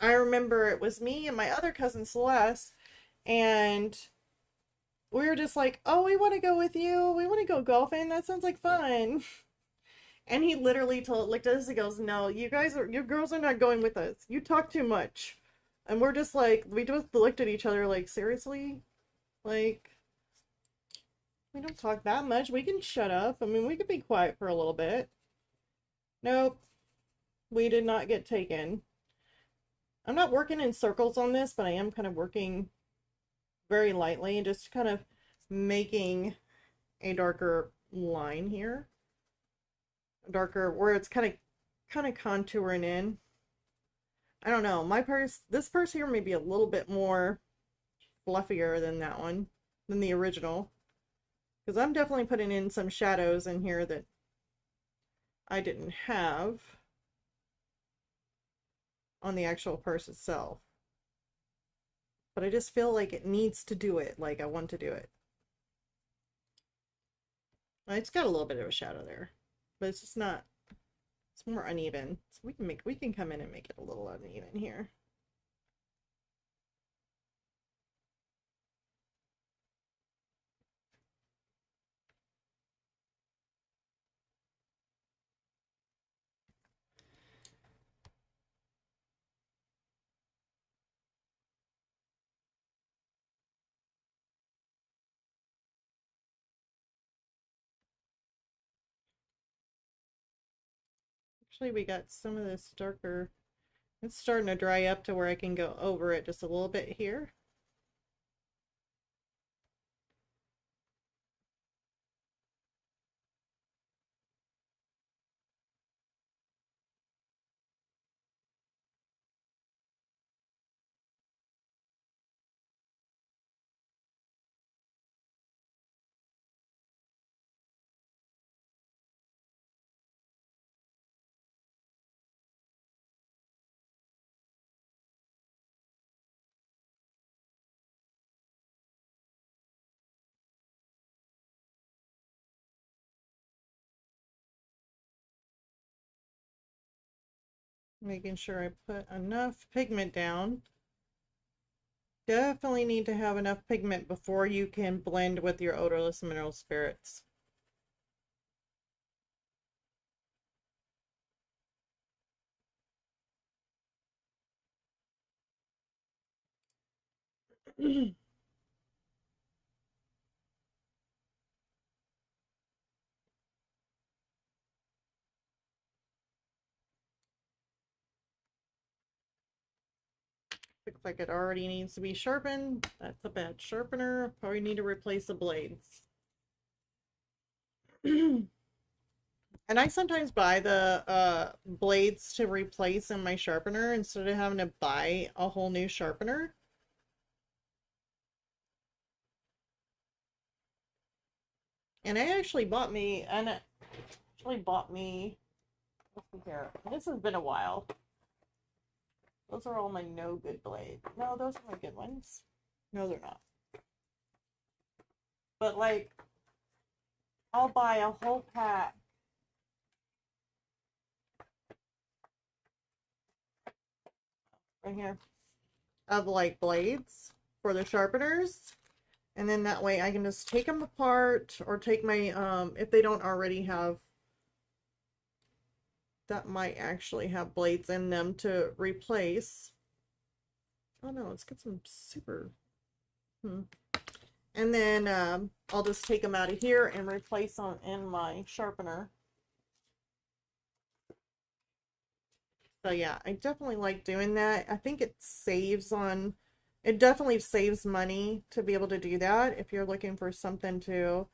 I remember it was me and my other cousin Celeste, and we were just like, oh, we want to go with you. We want to go golfing. That sounds like fun. And he literally looked at us and goes, no, you girls are not going with us. You talk too much. And we're just like, we just looked at each other like, seriously? Like, we don't talk that much. We can shut up. I mean, we could be quiet for a little bit. Nope, we did not get taken. I'm not working in circles on this, but I am kind of working very lightly, just kind of making a darker line here. Darker, where it's kind of contouring in. I don't know. This purse here may be a little bit more fluffier than that one, than the original. Because I'm definitely putting in some shadows in here that I didn't have on the actual purse itself. But I just feel like it needs to do it, like I want to do it. It's got a little bit of a shadow there, but it's just not, it's more uneven. So we can come in and make it a little uneven here. Actually, we got some of this darker. It's starting to dry up to where I can go over it just a little bit here. Making sure I put enough pigment down. Definitely need to have enough pigment before you can blend with your odorless mineral spirits. Looks like it already needs to be sharpened. That's a bad sharpener. Probably need to replace the blades. And I sometimes buy the blades to replace in my sharpener instead of having to buy a whole new sharpener. And I actually bought me, let's see here. This has been a while. Those are all my no good blades. No, those are my good ones. No, they're not. But like, I'll buy a whole pack. Right here. Of like blades for the sharpeners. And then that way I can just take them apart or take my, if they don't already have, that might actually have blades in them to replace. Oh no, let's get some super, And then I'll just take them out of here and replace them in my sharpener. So yeah, I definitely like doing that. I think it definitely saves money to be able to do that if you're looking for something to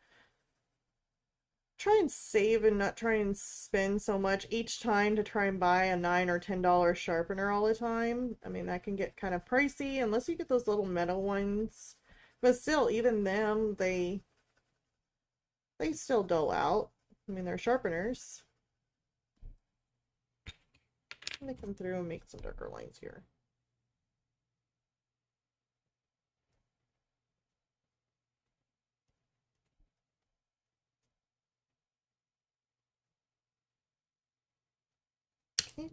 try and save and not try and spend so much each time to try and buy a $9 or $10 sharpener all the time. I mean, that can get kind of pricey unless you get those little metal ones. But still, even them, they still dull out. I mean, they're sharpeners. Let me come through and make some darker lines here. Okay.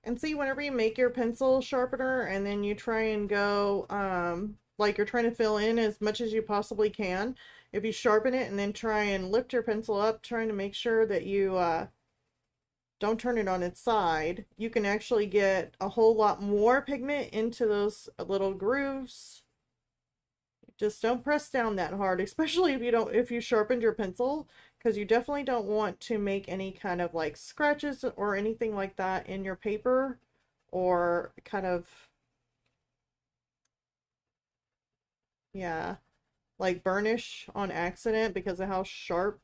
And see, whenever you make your pencil sharpener and then you try and go, like you're trying to fill in as much as you possibly can, if you sharpen it and then try and lift your pencil up, trying to make sure that you don't turn it on its side, you can actually get a whole lot more pigment into those little grooves. Just don't press down that hard, especially if you sharpened your pencil, because you definitely don't want to make any kind of like scratches or anything like that in your paper, or kind of, yeah, like burnish on accident because of how sharp,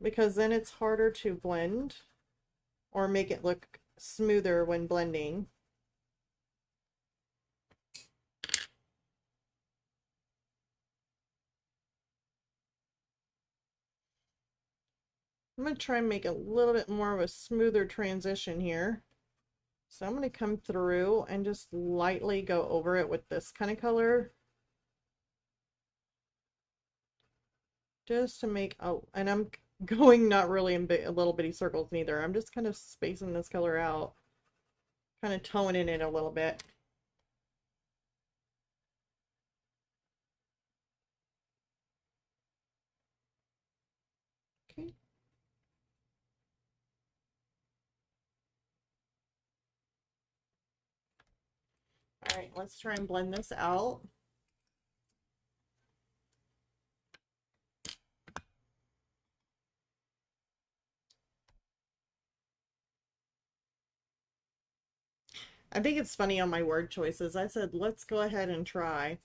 because then it's harder to blend or make it look smoother when blending. I'm going to try and make a little bit more of a smoother transition here. So I'm going to come through and just lightly go over it with this kind of color. Just to make, oh, and I'm going not really in little bitty circles neither. I'm just kind of spacing this color out. Kind of toning it a little bit. Okay. All right, let's try and blend this out. I think it's funny on my word choices. I said, let's go ahead and try.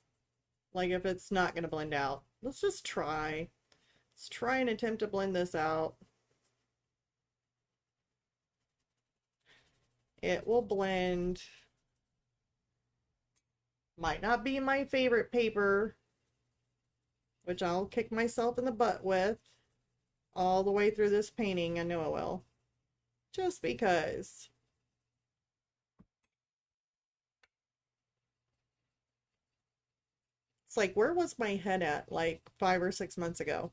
Like if it's not going to blend out, let's just try. Let's try and attempt to blend this out. It will blend. Might not be my favorite paper, which I'll kick myself in the butt with all the way through this painting. I know it will. Just because. It's like, where was my head at like 5 or 6 months ago?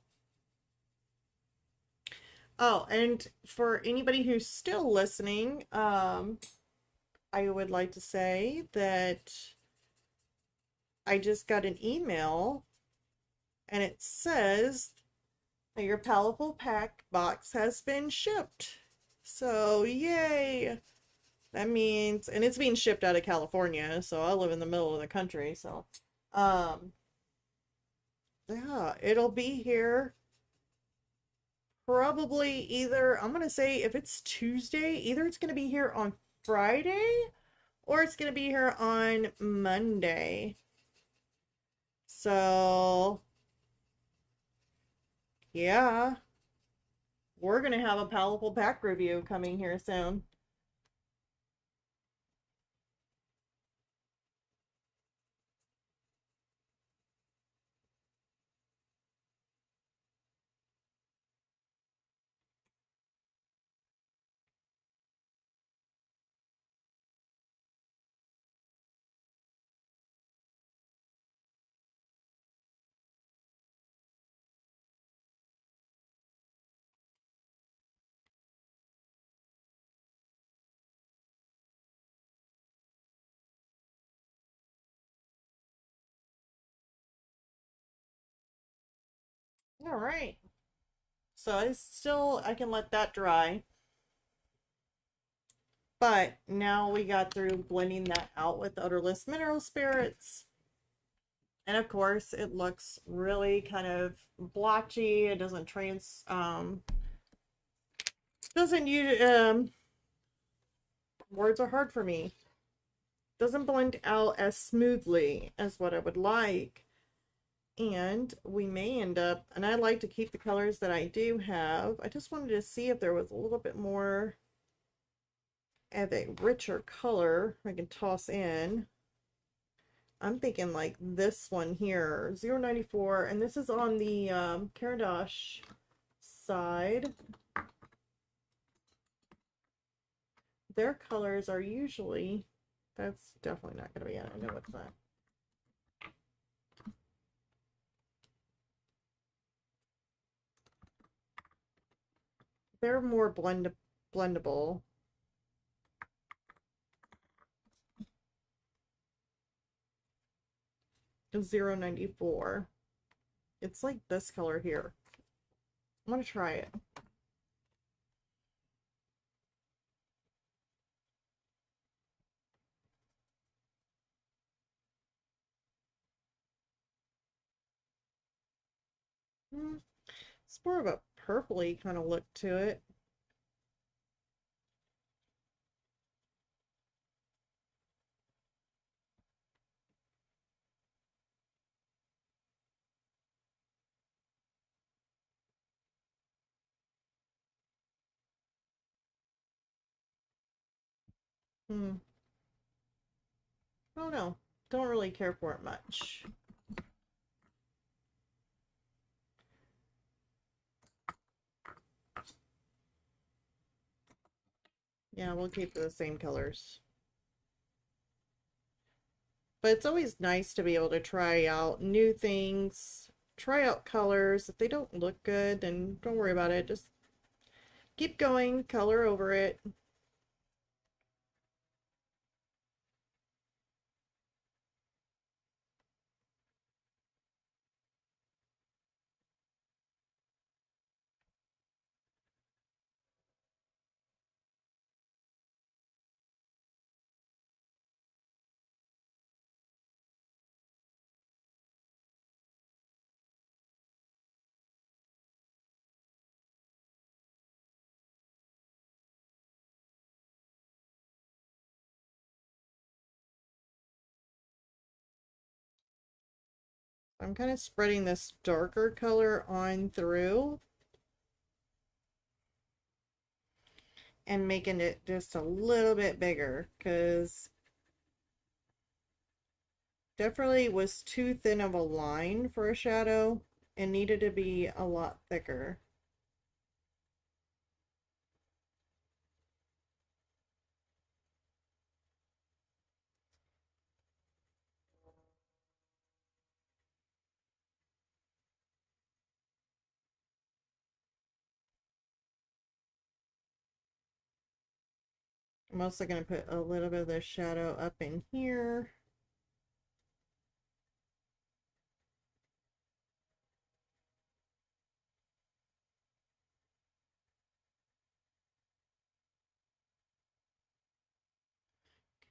Oh, and for anybody who's still listening, I would like to say that I just got an email and it says that your Powerful Pack box has been shipped. So, yay! That means, and it's being shipped out of California, so I live in the middle of the country, so, yeah, it'll be here probably either, I'm gonna say if it's Tuesday, either it's gonna be here on Friday or it's gonna be here on Monday. So, yeah, we're gonna have a Powerful Pack review coming here soon. All right. So I can let that dry. But now we got through blending that out with odorless mineral spirits. And of course, it looks really kind of blotchy. It doesn't use, words are hard for me. Doesn't blend out as smoothly as what I would like. And we may end up, and I like to keep the colors that I do have. I just wanted to see if there was a little bit more of a richer color I can toss in. I'm thinking like this one here, 094, and this is on the Caradosh side. Their colors are usually, that's definitely not going to be it. I know what's that. They're more blendable. 0.94. It's like this color here. I'm gonna try it. It's more of a purpley kind of look to it. Hmm. I don't know. Don't really care for it much. Yeah, we'll keep the same colors. But it's always nice to be able to try out new things, try out colors. If they don't look good, then don't worry about it. Just keep going, color over it. I'm kind of spreading this darker color on through and making it just a little bit bigger because definitely was too thin of a line for a shadow and needed to be a lot thicker. I'm also going to put a little bit of the shadow up in here.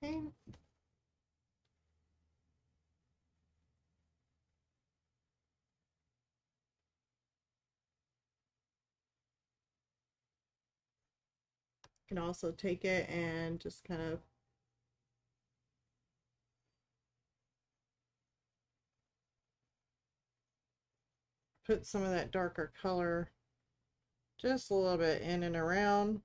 Okay. Can also take it and just kind of put some of that darker color just a little bit in and around.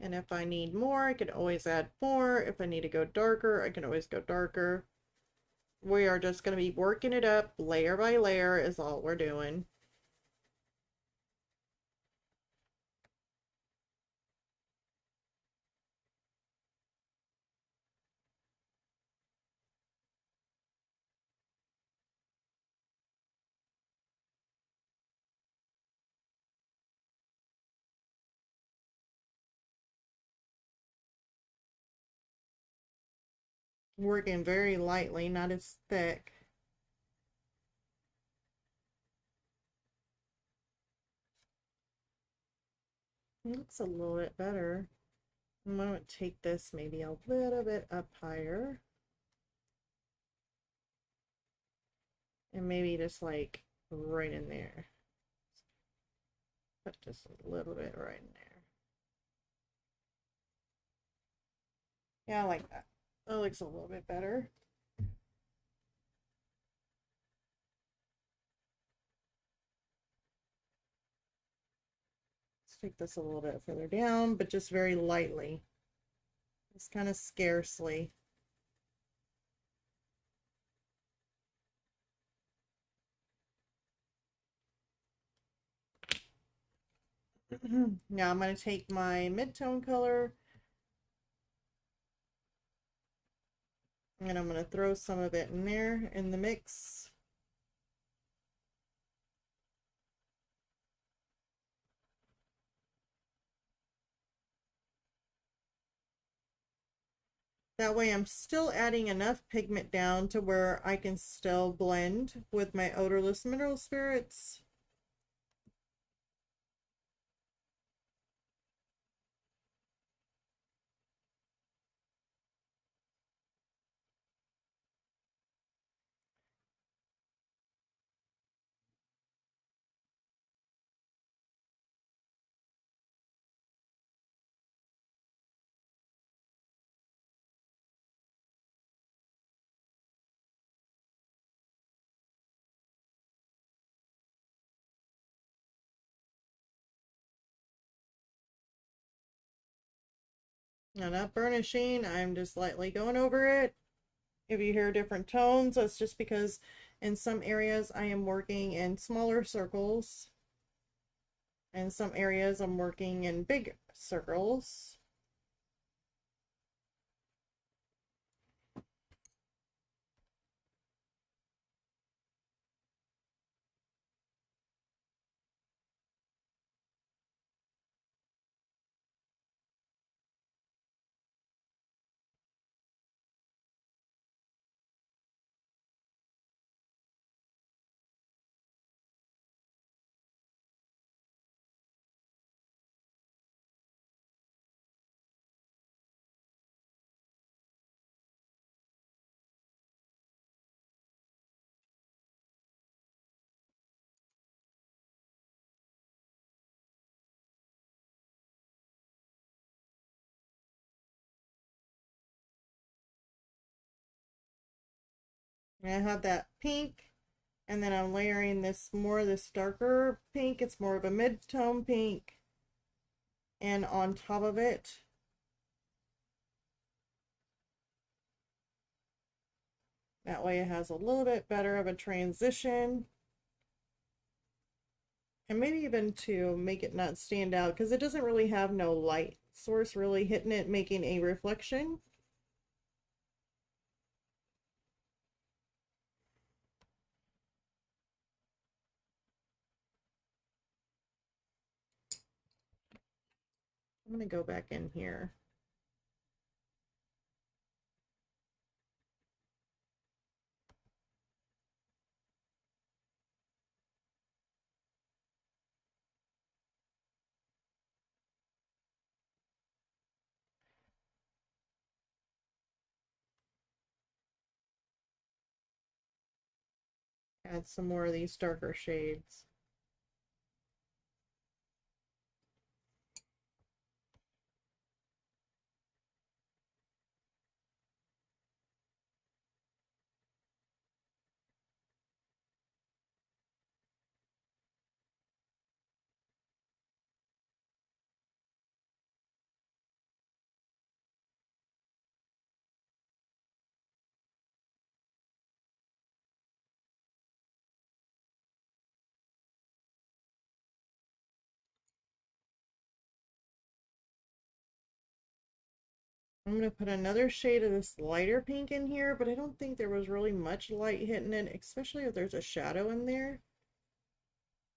And if I need more, I can always add more. If I need to go darker, I can always go darker. We are just going to be working it up layer by layer is all we're doing. Working very lightly, not as thick. It looks a little bit better. I'm going to take this maybe a little bit up higher. And maybe just like right in there. Put just a little bit right in there. Yeah, I like that. That looks a little bit better. Let's take this a little bit further down, but just very lightly. Just kind of scarcely. Now I'm going to take my mid-tone color and I'm going to throw some of it in there in the mix. That way I'm still adding enough pigment down to where I can still blend with my odorless mineral spirits. Now, not burnishing, I'm just lightly going over it. If you hear different tones, that's just because in some areas I am working in smaller circles. In some areas I'm working in big circles. And I have that pink, and then I'm layering this darker pink. It's more of a mid-tone pink. And on top of it, that way it has a little bit better of a transition. And maybe even to make it not stand out, because it doesn't really have no light source really hitting it, making a reflection. I'm going to go back in here. Add some more of these darker shades. I'm going to put another shade of this lighter pink in here, but I don't think there was really much light hitting it, especially if there's a shadow in there.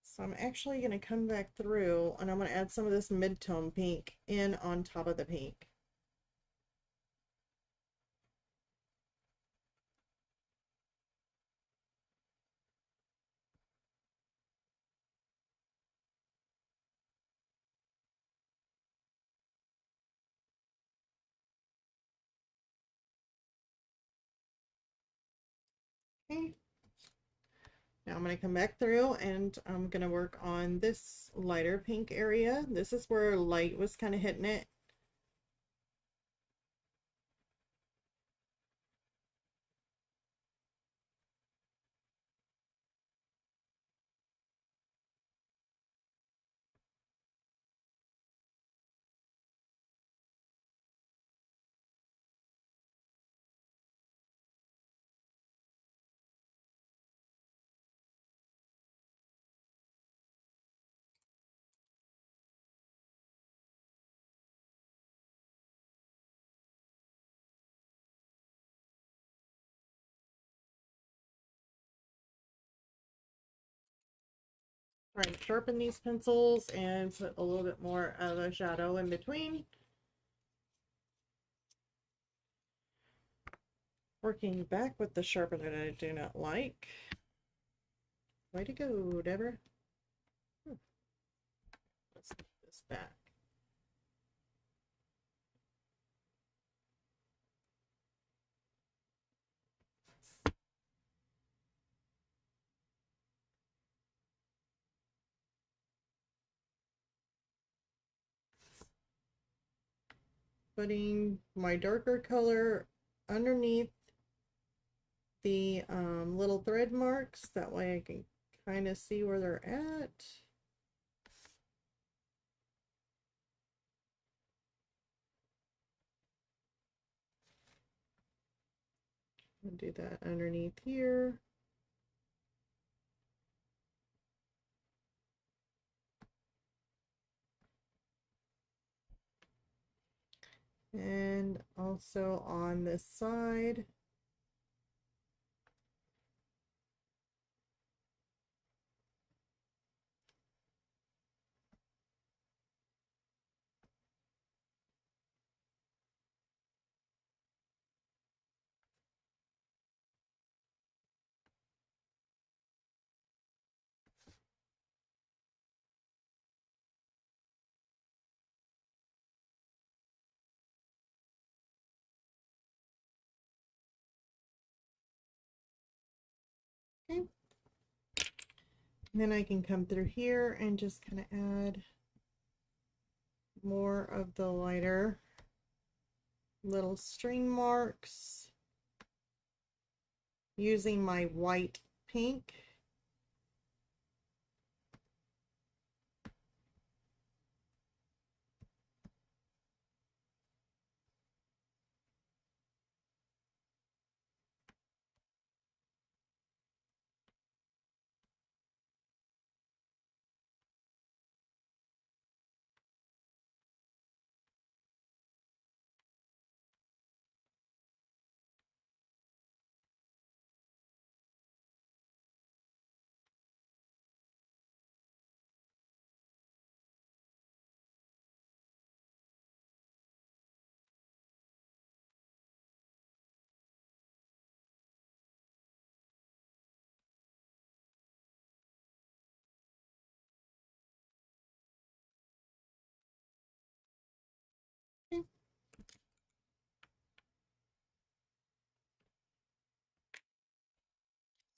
So I'm actually going to come back through and I'm going to add some of this mid-tone pink in on top of the pink. Okay. Now I'm going to come back through and I'm going to work on this lighter pink area. This is where light was kind of hitting it. Try and sharpen these pencils and put a little bit more of a shadow in between. Working back with the sharpener that I do not like. Way to go, Deborah. Let's put this back. Putting my darker color underneath the little thread marks. That way I can kind of see where they're at. I'll do that underneath here. And also on this side. Okay. And then I can come through here and just kind of add more of the lighter little string marks using my white pink. Okay. Let's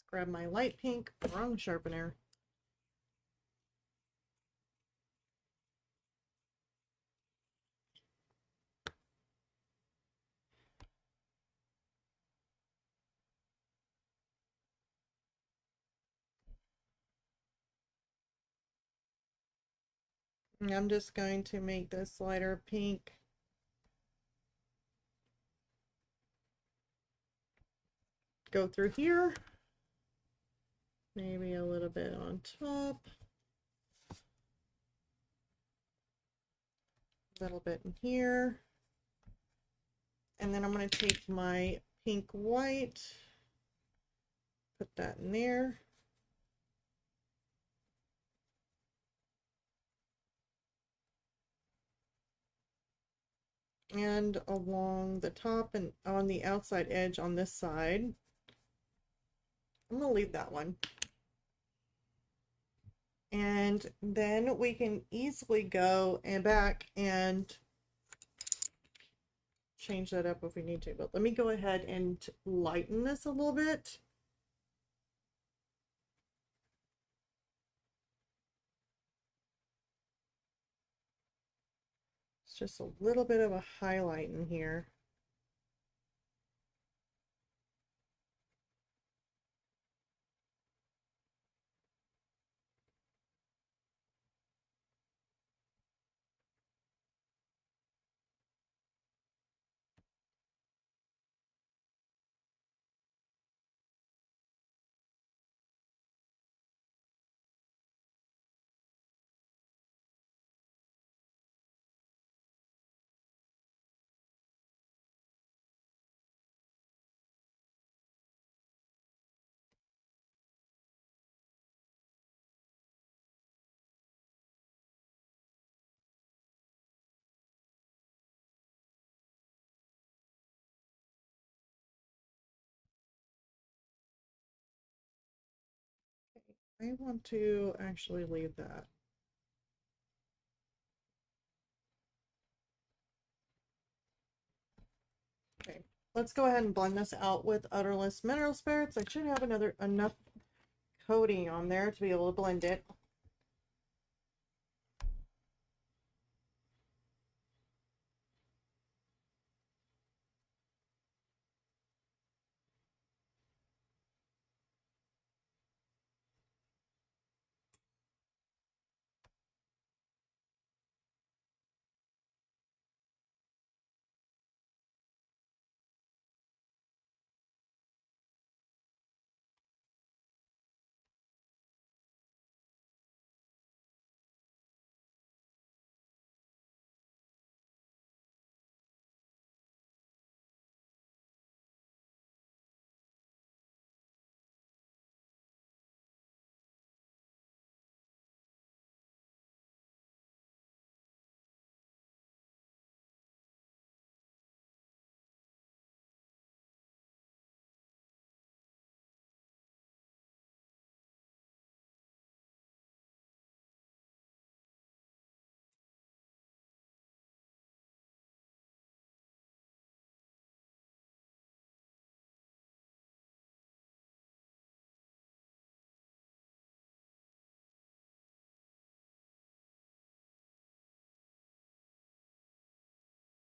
grab my light pink, wrong sharpener. And I'm just going to make this lighter pink. Go through here. Maybe a little bit on top. A little bit in here. And then I'm going to take my pink white, put that in there. And along the top and on the outside edge on this side. I'm going to leave that one. And then we can easily go and back and change that up if we need to. But let me go ahead and lighten this a little bit. It's just a little bit of a highlight in here. I want to actually leave that. Okay, let's go ahead and blend this out with odorless mineral spirits. I should have enough coating on there to be able to blend it.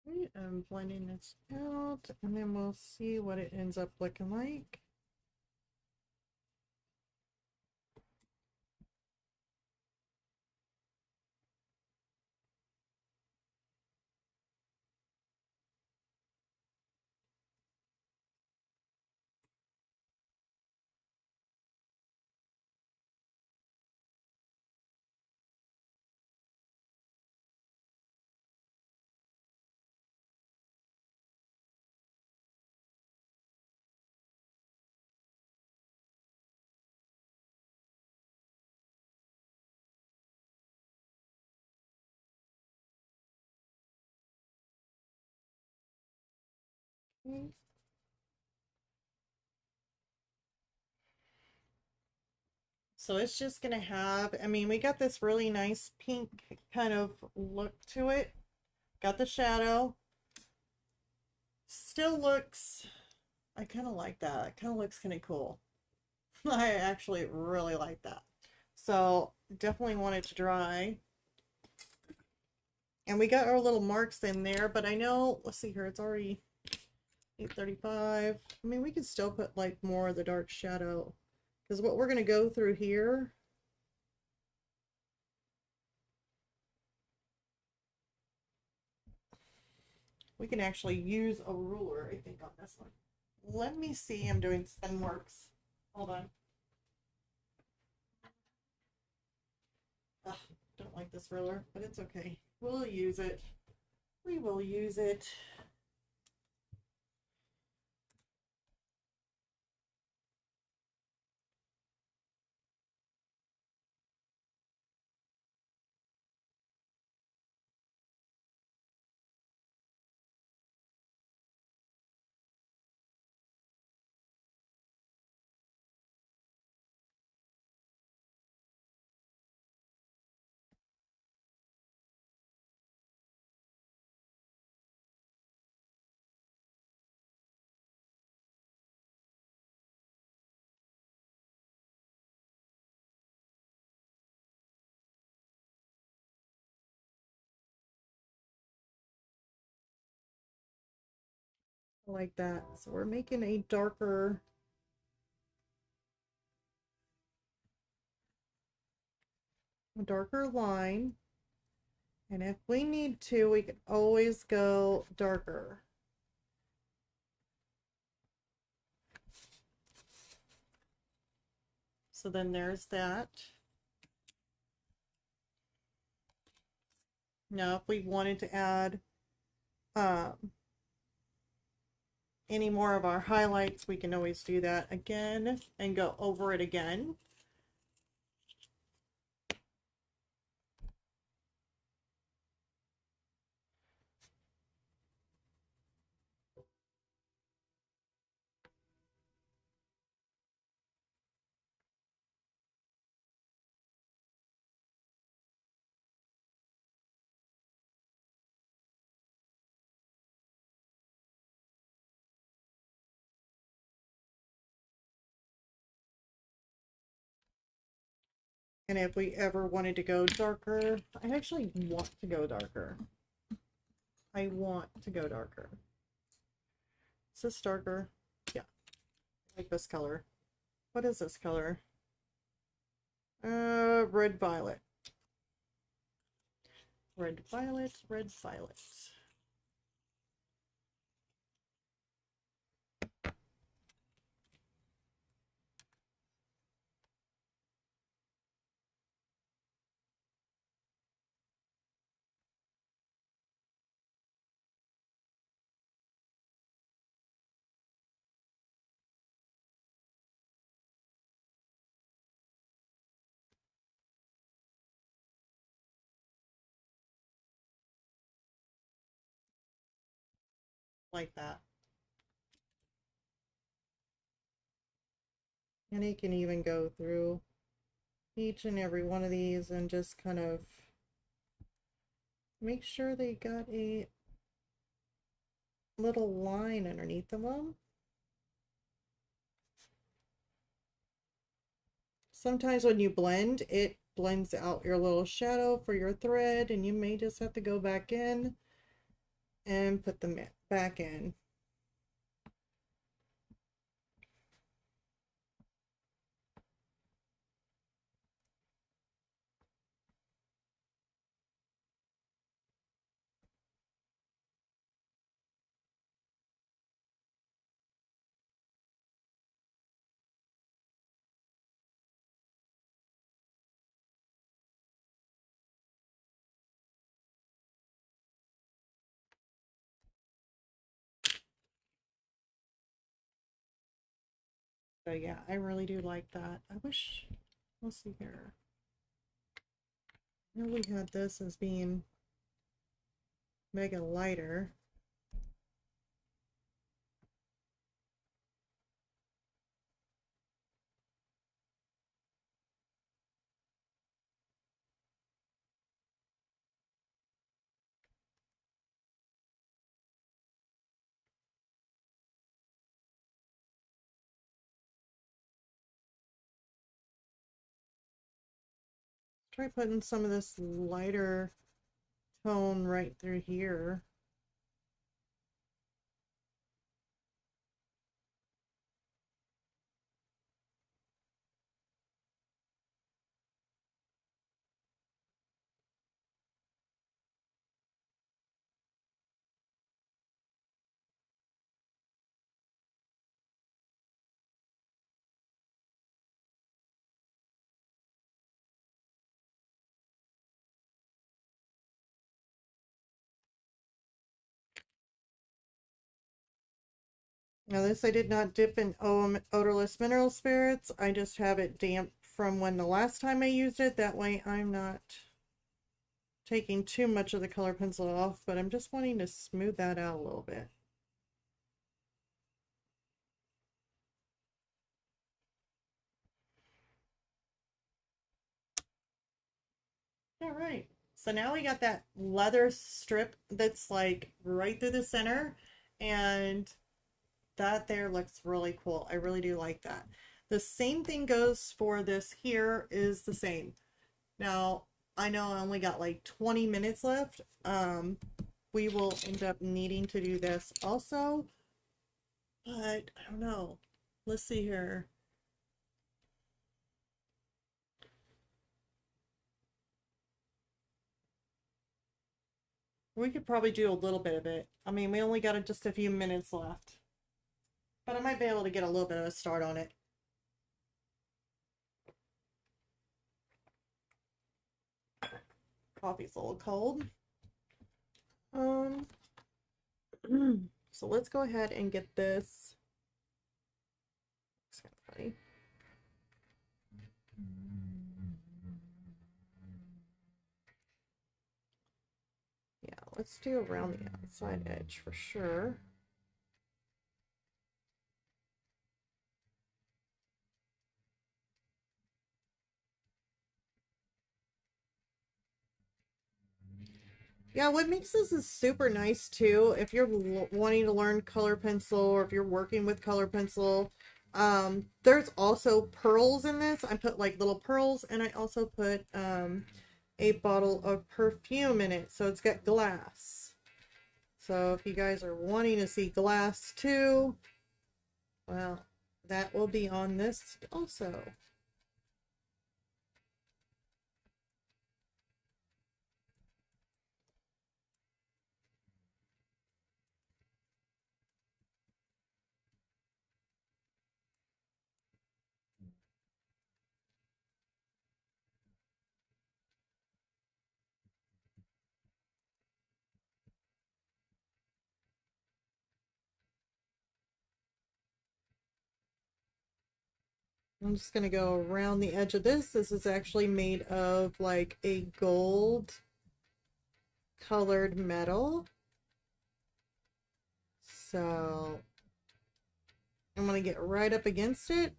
Okay, I'm blending this out, and then we'll see what it ends up looking like. Okay. So it's just gonna have, I mean, we got this really nice pink kind of look to it. Got the shadow. Still looks, I kind of like that. It kind of looks kind of cool. I actually really like that. So definitely want it to dry. And we got our little marks in there, but I know, let's see here, it's already 8:35. I mean, we could still put like more of the dark shadow because what we're going to go through here, we can actually use a ruler, I think, on this one. Let me see, I'm doing Stenworks. Hold on. Ugh, don't like this ruler, but it's okay. We'll use it. We will use it. Like that. So we're making a darker line. And if we need to, we can always go darker. So then there's that. Now, if we wanted to add any more of our highlights, we can always do that again and go over it again. And if we ever wanted to go darker, I actually want to go darker. I want to go darker. Is this darker? Yeah, I like this color. What is this color? Red violet. Red violet, red violet. Like that. And you can even go through each and every one of these and just kind of make sure they got a little line underneath of them. Sometimes when you blend, it blends out your little shadow for your thread, and you may just have to go back in and put them back in. So yeah, I really do like that. I wish, let's see here. I know we had this as being mega lighter. Try putting some of this lighter tone right through here. Now this I did not dip in odorless mineral spirits. I just have it damp from when the last time I used it. That way I'm not taking too much of the color pencil off, but I'm just wanting to smooth that out a little bit. All right. So now we got that leather strip that's like right through the center, and that there looks really cool. I really do like that. The same thing goes for this here is the same. Now, I know I only got like 20 minutes left. We will end up needing to do this also, but I don't know. Let's see here. We could probably do a little bit of it. I mean, we only got just a few minutes left, but I might be able to get a little bit of a start on it. Coffee's a little cold. Um, so let's go ahead and get this. It's kind of funny. Yeah, let's do around the outside edge for sure. Yeah, what makes this is super nice too, if you're wanting to learn color pencil or if you're working with color pencil, There's also pearls in this. I put like little pearls, and I also put a bottle of perfume in it. So it's got glass. So if you guys are wanting to see glass too, well, that will be on this also. I'm just going to go around the edge of this. This is actually made of like a gold colored metal. So I'm going to get right up against it.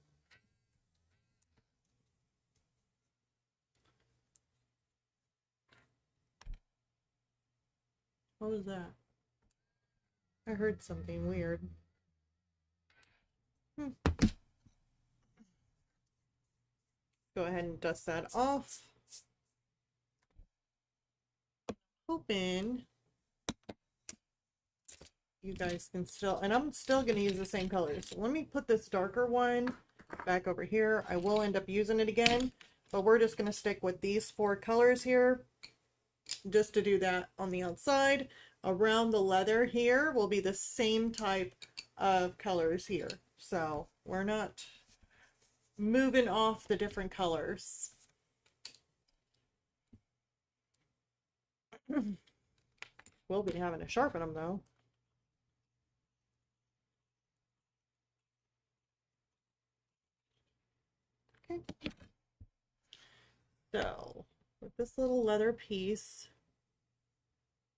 What was that? I heard something weird. Go ahead and dust that off. Hoping you guys can still, and I'm still going to use the same colors. So let me put this darker one back over here. I will end up using it again, but we're just going to stick with these 4 colors here just to do that on the outside. Around the leather here will be the same type of colors here. So we're not moving off the different colors. We'll be having to sharpen them though. Okay. So with this little leather piece,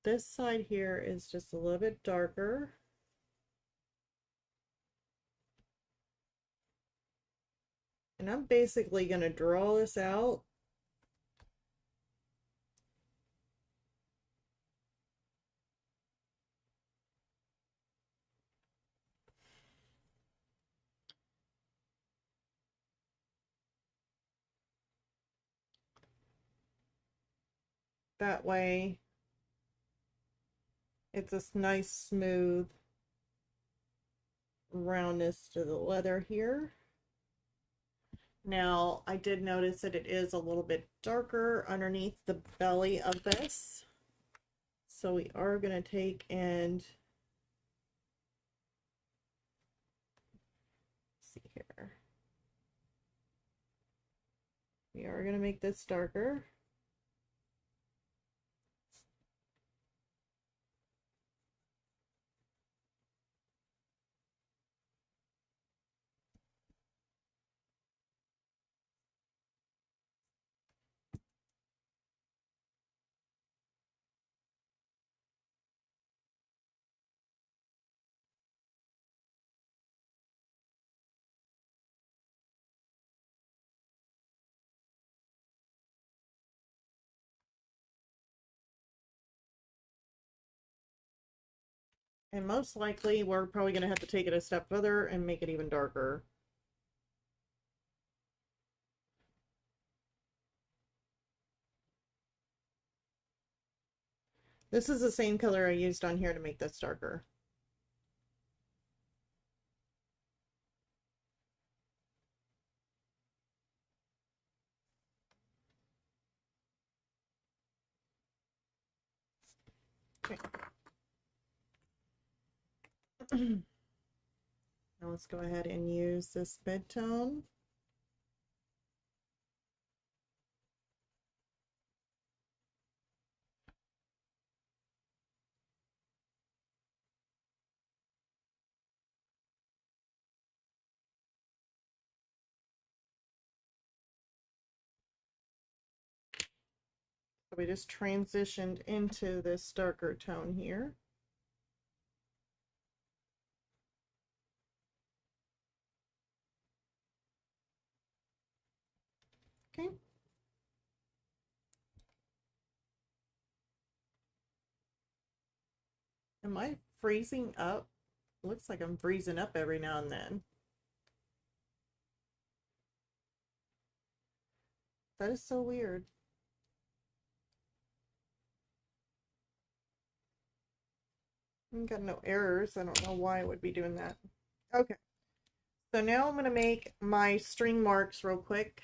this side here is just a little bit darker. And I'm basically going to draw this out. That way it's a nice smooth roundness to the leather here. Now I did notice that it is a little bit darker underneath the belly of this. So we are going to take and see here. We are going to make this darker. And most likely we're probably going to have to take it a step further and make it even darker. This is the same color I used on here to make this darker. Okay. Now let's go ahead and use this mid-tone. So we just transitioned into this darker tone here. Okay. Am I freezing up? Looks like I'm freezing up every now and then. That is so weird. I've got no errors. I don't know why it would be doing that. Okay. So now I'm going to make my string marks real quick.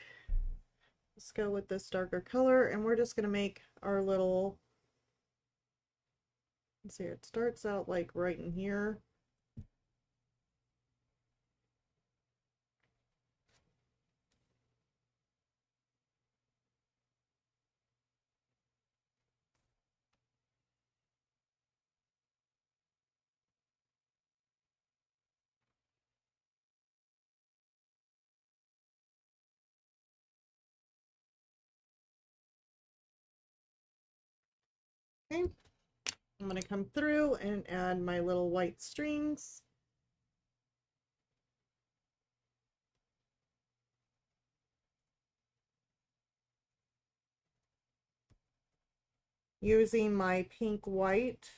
Let's go with this darker color, and we're just going to make our little, let's see, it starts out like right in here. Okay. I'm going to come through and add my little white strings. Using my pink white.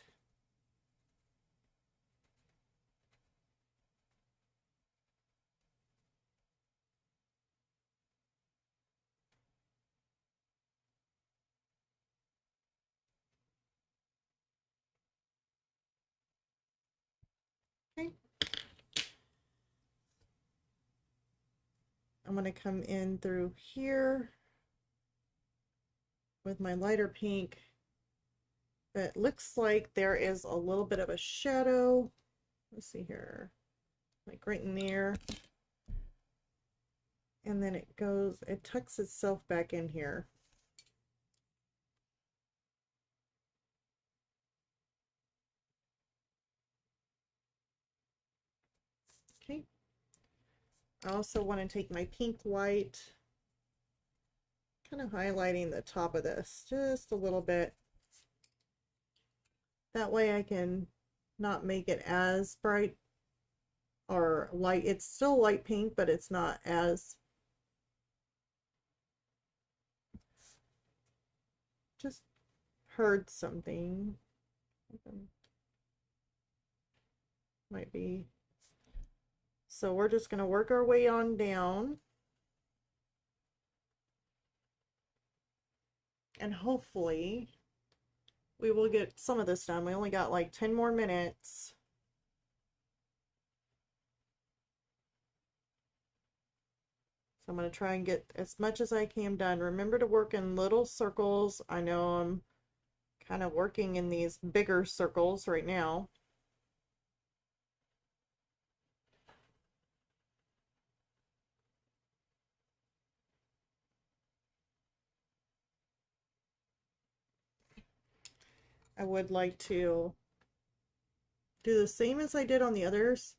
Okay. I'm going to come in through here with my lighter pink. It looks like there is a little bit of a shadow. Let's see here, like right in there. And then it tucks itself back in here. Okay. I also want to take my pink white, kind of highlighting the top of this just a little bit. That way I can not make it as bright or light. It's still light pink, but it's not as, just heard something. Might be. So we're just going to work our way on down. And hopefully we will get some of this done. We only got like 10 more minutes. So I'm going to try and get as much as I can done. Remember to work in little circles. I know I'm kind of working in these bigger circles right now. I would like to do the same as I did on the others.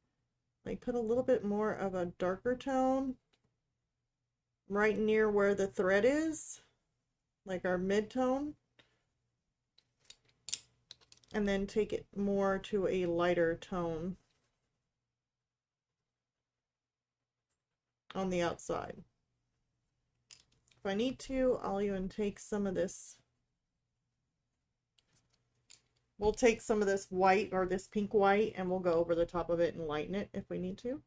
Like put a little bit more of a darker tone right near where the thread is, like our mid-tone. And then take it more to a lighter tone on the outside. If I need to, I'll even take some of this. We'll take some of this white or this pink white and we'll go over the top of it and lighten it if we need to.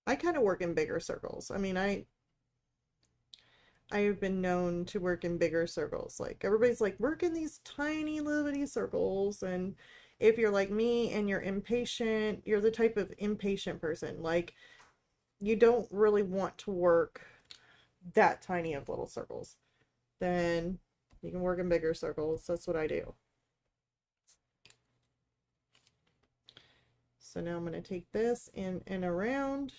I kind of work in bigger circles. I mean, I've been known to work in bigger circles. Like everybody's like, work in these tiny little bitty circles. And if you're like me and you're impatient, you're the type of impatient person. Like you don't really want to work that tiny of little circles. Then you can work in bigger circles. That's what I do. So now I'm going to take this in and around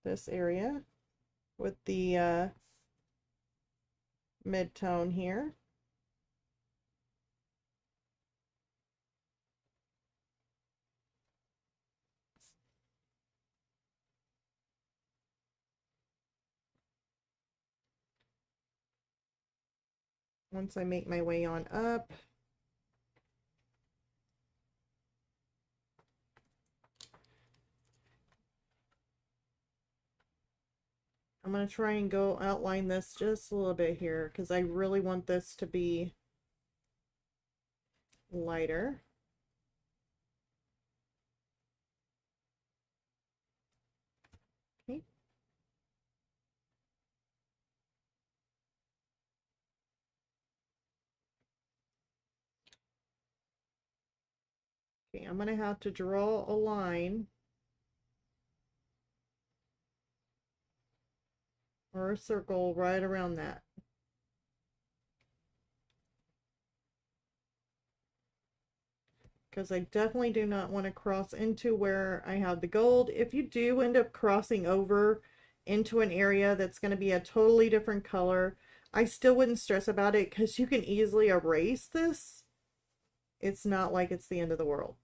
this area with the mid-tone here. Once I make my way on up, I'm going to try and go outline this just a little bit here because I really want this to be lighter. Okay, I'm going to have to draw a line or a circle right around that. Because I definitely do not want to cross into where I have the gold. If you do end up crossing over into an area that's going to be a totally different color, I still wouldn't stress about it because you can easily erase this. It's not like it's the end of the world.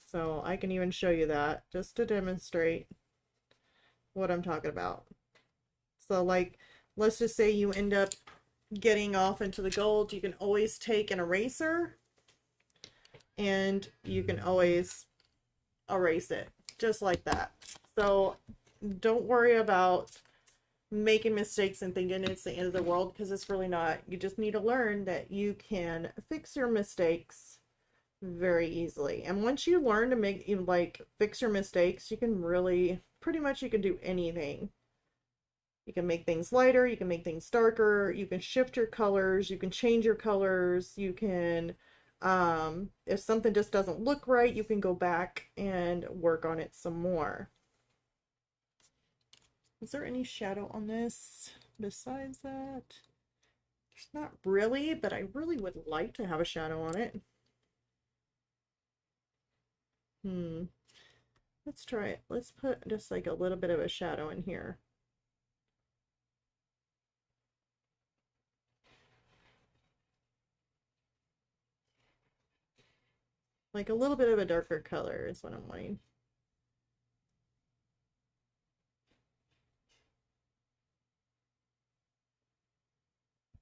So I can even show you that just to demonstrate what I'm talking about. So like, let's just say you end up getting off into the gold, you can always take an eraser and you can always erase it just like that. So don't worry about making mistakes and thinking it's the end of the world, because it's really not. You just need to learn that you can fix your mistakes very easily. And once you learn to make, you like, fix your mistakes, you can really, pretty much you can do anything. You can make things lighter, you can make things darker, you can shift your colors, you can change your colors, you can, if something just doesn't look right, you can go back and work on it some more. Is there any shadow on this besides that? There's not really, but I really would like to have a shadow on it. Let's try it. Let's put just like a little bit of a shadow in here. Like a little bit of a darker color is what I'm wanting.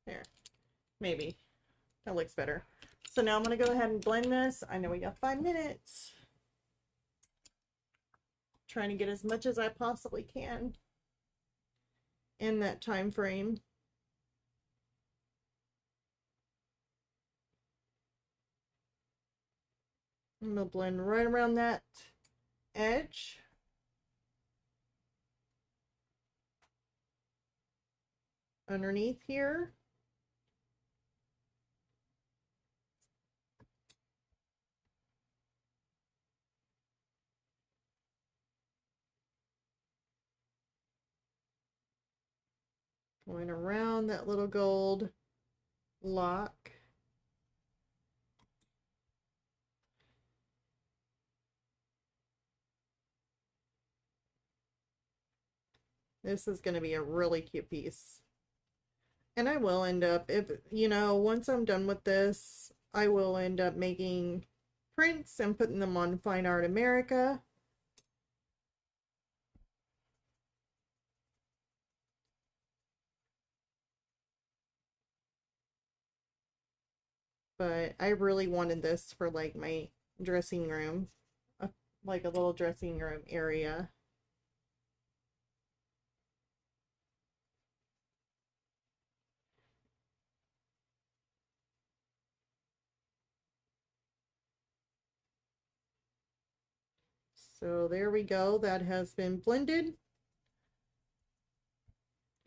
There. Maybe. That looks better. So now I'm going to go ahead and blend this. I know we got 5 minutes. Trying to get as much as I possibly can in that time frame. I'm going to blend right around that edge. Underneath here. Going around that little gold lock. This is going to be a really cute piece. And I will end up, if, you know, once I'm done with this, I will end up making prints and putting them on Fine Art America. But I really wanted this for like my dressing room, like a little dressing room area. So there we go. That has been blended.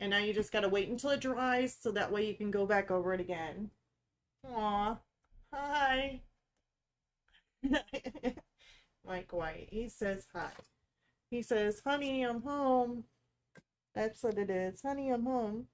And now you just got to wait until it dries so that way you can go back over it again. Aw. Hi. Mike White. He says hi. He says, honey, I'm home. That's what it is. Honey, I'm home.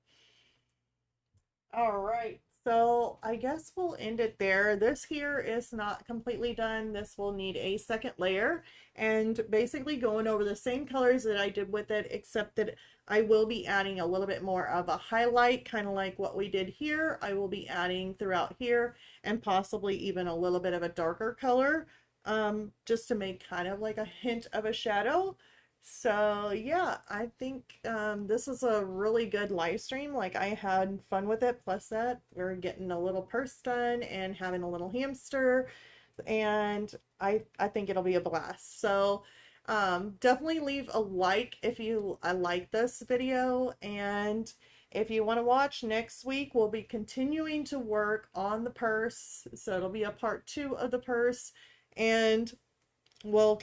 All right. So I guess we'll end it there. This here is not completely done. This will need a second layer, and basically going over the same colors that I did with it, except that I will be adding a little bit more of a highlight, kind of like what we did here. I will be adding throughout here, and possibly even a little bit of a darker color, just to make kind of like a hint of a shadow. So yeah, I think this is a really good live stream. Like, I had fun with it. Plus that we're getting a little purse done and having a little hamster, and I think it'll be a blast. So definitely leave a like if you like this video, and if you want to watch next week, we'll be continuing to work on the purse. So it'll be a part 2 of the purse, and we'll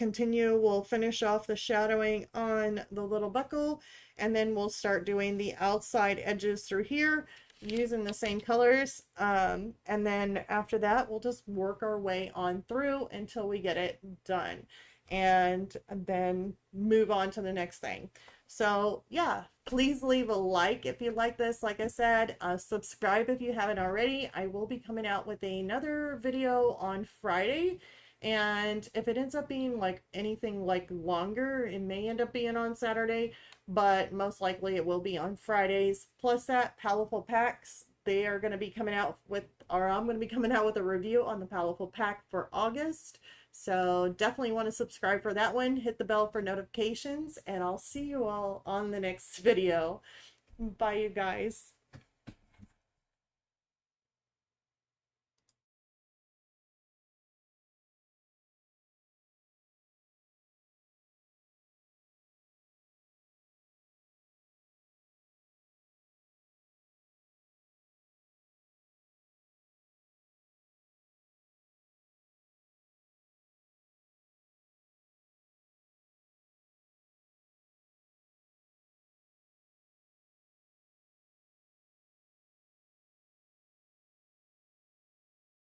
finish off the shadowing on the little buckle, and then we'll start doing the outside edges through here. using the same colors. And then after that, we'll just work our way on through until we get it done. And then move on to the next thing. So yeah, please leave a like if you like this. Like I said, subscribe if you haven't already. I will be coming out with another video on Friday. And if it ends up being like anything like longer, it may end up being on Saturday, but most likely it will be on Fridays. Plus that, Powerful Packs, they are going to be coming out with, or I'm going to be coming out with a review on the Powerful Pack for August. So definitely want to subscribe for that one. Hit the bell for notifications, and I'll see you all on the next video. Bye, you guys.